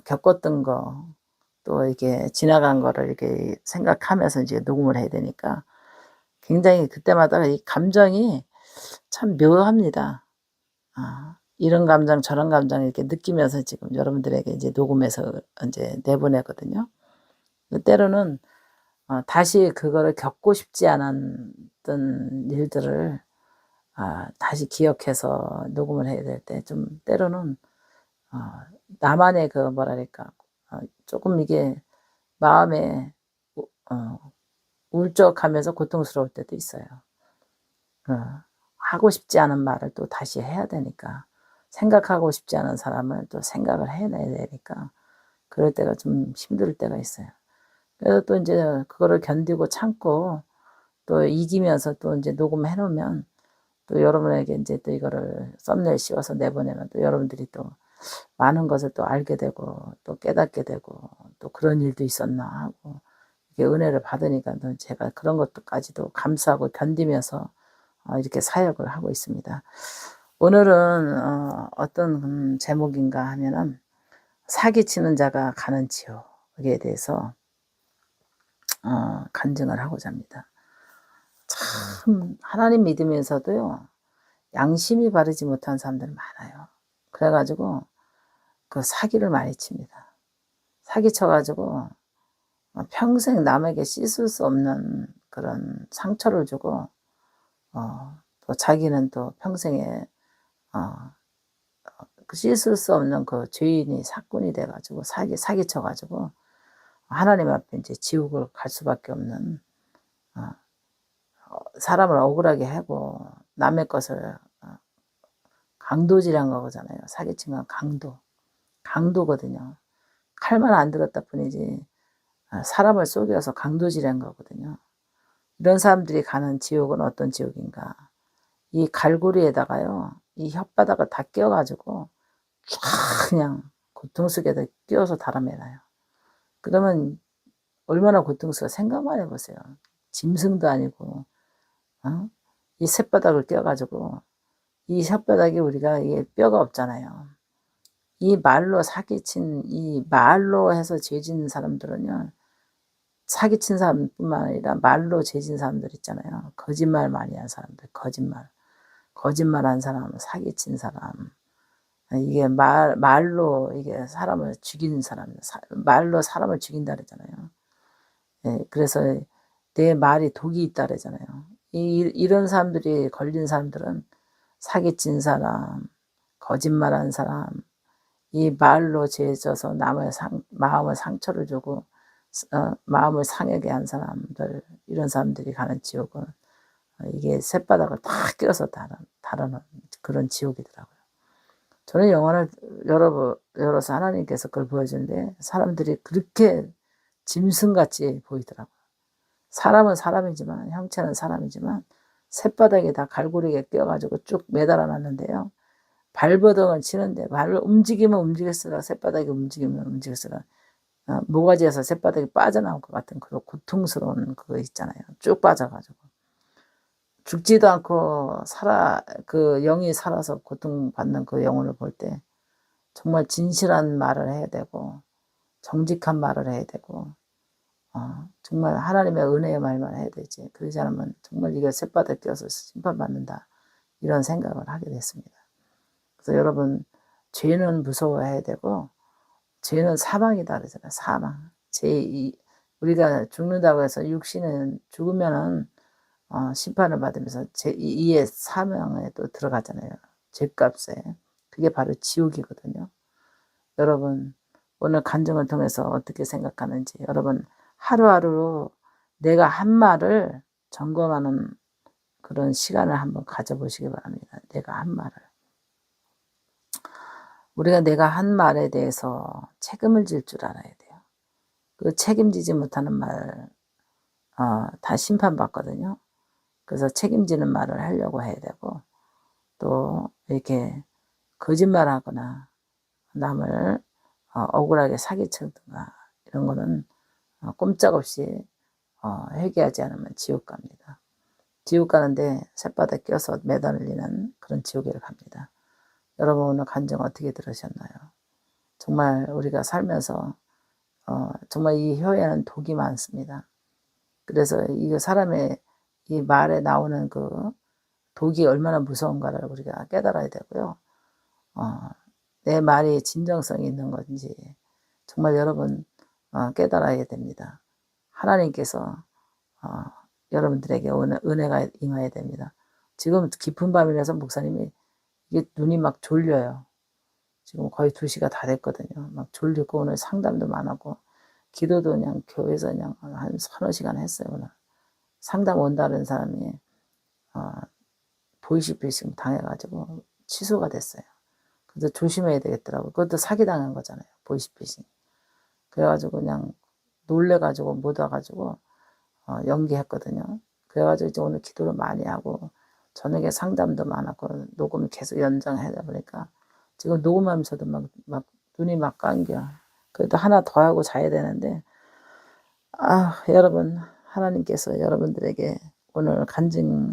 [SPEAKER 1] 겪었던 거, 또 이렇게 지나간 거를 이렇게 생각하면서 이제 녹음을 해야 되니까 굉장히 그때마다 이 감정이 참 묘합니다. 이런 감정 저런 감정 이렇게 느끼면서 지금 여러분들에게 이제 녹음해서 이제 내보내거든요. 때로는 다시 그거를 겪고 싶지 않았던 일들을 다시 기억해서 녹음을 해야 될 때 좀 때로는 나만의 그 뭐랄까 조금 이게 마음에 울적하면서 고통스러울 때도 있어요. 하고 싶지 않은 말을 또 다시 해야 되니까 생각하고 싶지 않은 사람을 또 생각을 해내야 되니까 그럴 때가 좀 힘들 때가 있어요. 그래서 또 이제 그거를 견디고 참고 또 이기면서 또 이제 녹음해 놓으면 또 여러분에게 이제 또 이거를 썸네일 씌워서 내보내면 또 여러분들이 또 많은 것을 또 알게 되고 또 깨닫게 되고 또 그런 일도 있었나 하고 이렇게 은혜를 받으니까 또 제가 그런 것도까지도 감수하고 견디면서 이렇게 사역을 하고 있습니다. 오늘은 어떤 제목인가 하면은 사기치는 자가 가는 지옥에 대해서 간증을 하고자 합니다. 참 하나님 믿으면서도요 양심이 바르지 못한 사람들이 많아요. 그래가지고 그 사기를 많이 칩니다. 사기 쳐가지고 평생 남에게 씻을 수 없는 그런 상처를 주고 또 자기는 또 평생에 씻을 수 없는 그 죄인이 사건이 돼가지고 사기 쳐가지고 하나님 앞에 이제 지옥을 갈 수밖에 없는 사람을 억울하게 하고 남의 것을 강도질한 거잖아요. 사기친 건 강도거든요. 칼만 안 들었다 뿐이지 사람을 속여서 강도질한 거거든요. 이런 사람들이 가는 지옥은 어떤 지옥인가? 이 갈고리에다가요, 이 혓바닥을 다 끼워가지고 쫙 그냥 고통스럽게 끼워서 달아매놔요. 그러면 얼마나 고통스러워 생각만 해보세요. 짐승도 아니고 이 쇳바닥을 끼워가지고 이 혓바닥이 우리가 이게 뼈가 없잖아요. 이 말로 사기친 이 말로 해서 죄 짓는 사람들은요. 사기친 사람뿐만 아니라 말로 죄 짓는 사람들 있잖아요. 거짓말 많이 한 사람들, 거짓말한 사람, 사기친 사람. 이게 말로 이게 사람을 죽이는 사람, 말로 사람을 죽인다 그러잖아요. 예, 그래서 내 말이 독이 있다 그러잖아요. 이런 사람들이 걸린 사람들은 사기친 사람, 거짓말한 사람, 이 말로 죄져서 남의 마음을 상처를 주고 마음을 상하게 한 사람들, 이런 사람들이 가는 지옥은 이게 쇳바닥을 다 끼워서 달아놓은 그런 지옥이더라고요. 저는 영화를 열어서 하나님께서 그걸 보여주는데 사람들이 그렇게 짐승같이 보이더라고요. 사람은 사람이지만 형체는 사람이지만 쇳바닥에 다 갈고리에 끼워가지고 쭉 매달아 놨는데요. 발버둥을 치는데 발을 움직이면 움직일수록 쇳바닥이 움직이면 움직일수록 모가지에서 쇳바닥이 빠져나올 것 같은 그런 고통스러운 그거 있잖아요. 쭉 빠져가지고 죽지도 않고 그 영이 살아서 고통받는 그 영혼을 볼 때 정말 진실한 말을 해야 되고 정직한 말을 해야 되고 정말 하나님의 은혜의 말만 해야 되지. 그러지 않으면 정말 이게 쇳바닥에 끼어서 심판받는다. 이런 생각을 하게 됐습니다. 그래서 여러분 죄는 무서워해야 되고 죄는 사망이다 그러잖아요. 사망. 우리가 죽는다고 해서 육신은 죽으면은 심판을 받으면서 이에 사망에 또 들어가잖아요. 죄값에. 그게 바로 지옥이거든요. 여러분 오늘 간증을 통해서 어떻게 생각하는지 여러분 하루하루 내가 한 말을 점검하는 그런 시간을 한번 가져보시기 바랍니다. 내가 한 말을. 우리가 내가 한 말에 대해서 책임을 질 줄 알아야 돼요. 그 책임지지 못하는 말, 다 심판받거든요. 그래서 책임지는 말을 하려고 해야 되고, 또 이렇게 거짓말하거나 남을 억울하게 사기치든가 이런 거는 꼼짝없이 회개하지 않으면 지옥 갑니다. 지옥 가는데 쇳바닥 껴서 매달리는 그런 지옥에 갑니다. 여러분 오늘 간증 어떻게 들으셨나요? 정말 우리가 살면서 정말 이 혀에는 독이 많습니다. 그래서 이 사람의 이 말에 나오는 그 독이 얼마나 무서운가를 우리가 깨달아야 되고요. 내 말이 진정성이 있는 건지 정말 여러분 깨달아야 됩니다. 하나님께서 여러분들에게 은혜가 임해야 됩니다. 지금 깊은 밤이라서 목사님이 이게 눈이 막 졸려요. 지금 거의 2시가 다 됐거든요. 막 졸리고 오늘 상담도 많았고 기도도 그냥 교회에서 그냥 한 3-4시간 했어요. 오늘 상담 온다는 사람이 보이시피싱 당해가지고 취소가 됐어요. 그래서 조심해야 되겠더라고요. 그것도 사기당한 거잖아요. 보이시피싱. 그래가지고 그냥 놀래가지고 못 와가지고 연기했거든요. 그래가지고 이제 오늘 기도를 많이 하고 저녁에 상담도 많았고 녹음 계속 연장하다 보니까 지금 녹음하면서도 막 눈이 막 감겨. 그래도 하나 더 하고 자야 되는데 여러분 하나님께서 여러분들에게 오늘 간증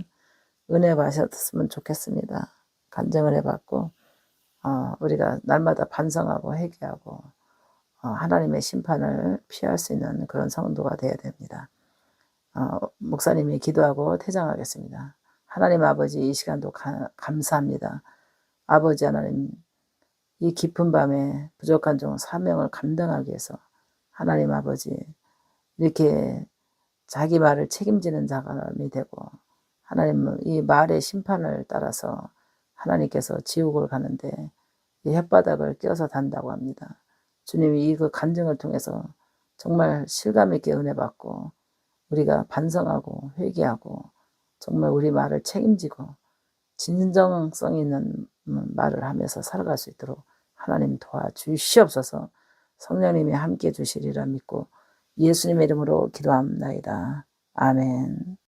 [SPEAKER 1] 은혜 받으셨으면 좋겠습니다. 간증을 해봤고 우리가 날마다 반성하고 회개하고 하나님의 심판을 피할 수 있는 그런 성도가 되어야 됩니다. 목사님이 기도하고 퇴장하겠습니다. 하나님 아버지 이 시간도 감사합니다. 아버지 하나님 이 깊은 밤에 부족한 종 사명을 감당하기 위해서 하나님 아버지 이렇게 자기 말을 책임지는 사람이 되고 하나님은 이 말의 심판을 따라서 하나님께서 지옥을 가는데 이 혓바닥을 껴서 단다고 합니다. 주님이 이 그 간증을 통해서 정말 실감 있게 은혜 받고 우리가 반성하고 회개하고 정말 우리 말을 책임지고 진정성 있는 말을 하면서 살아갈 수 있도록 하나님 도와주시옵소서. 성령님이 함께 주시리라 믿고 예수님의 이름으로 기도합나이다. 아멘.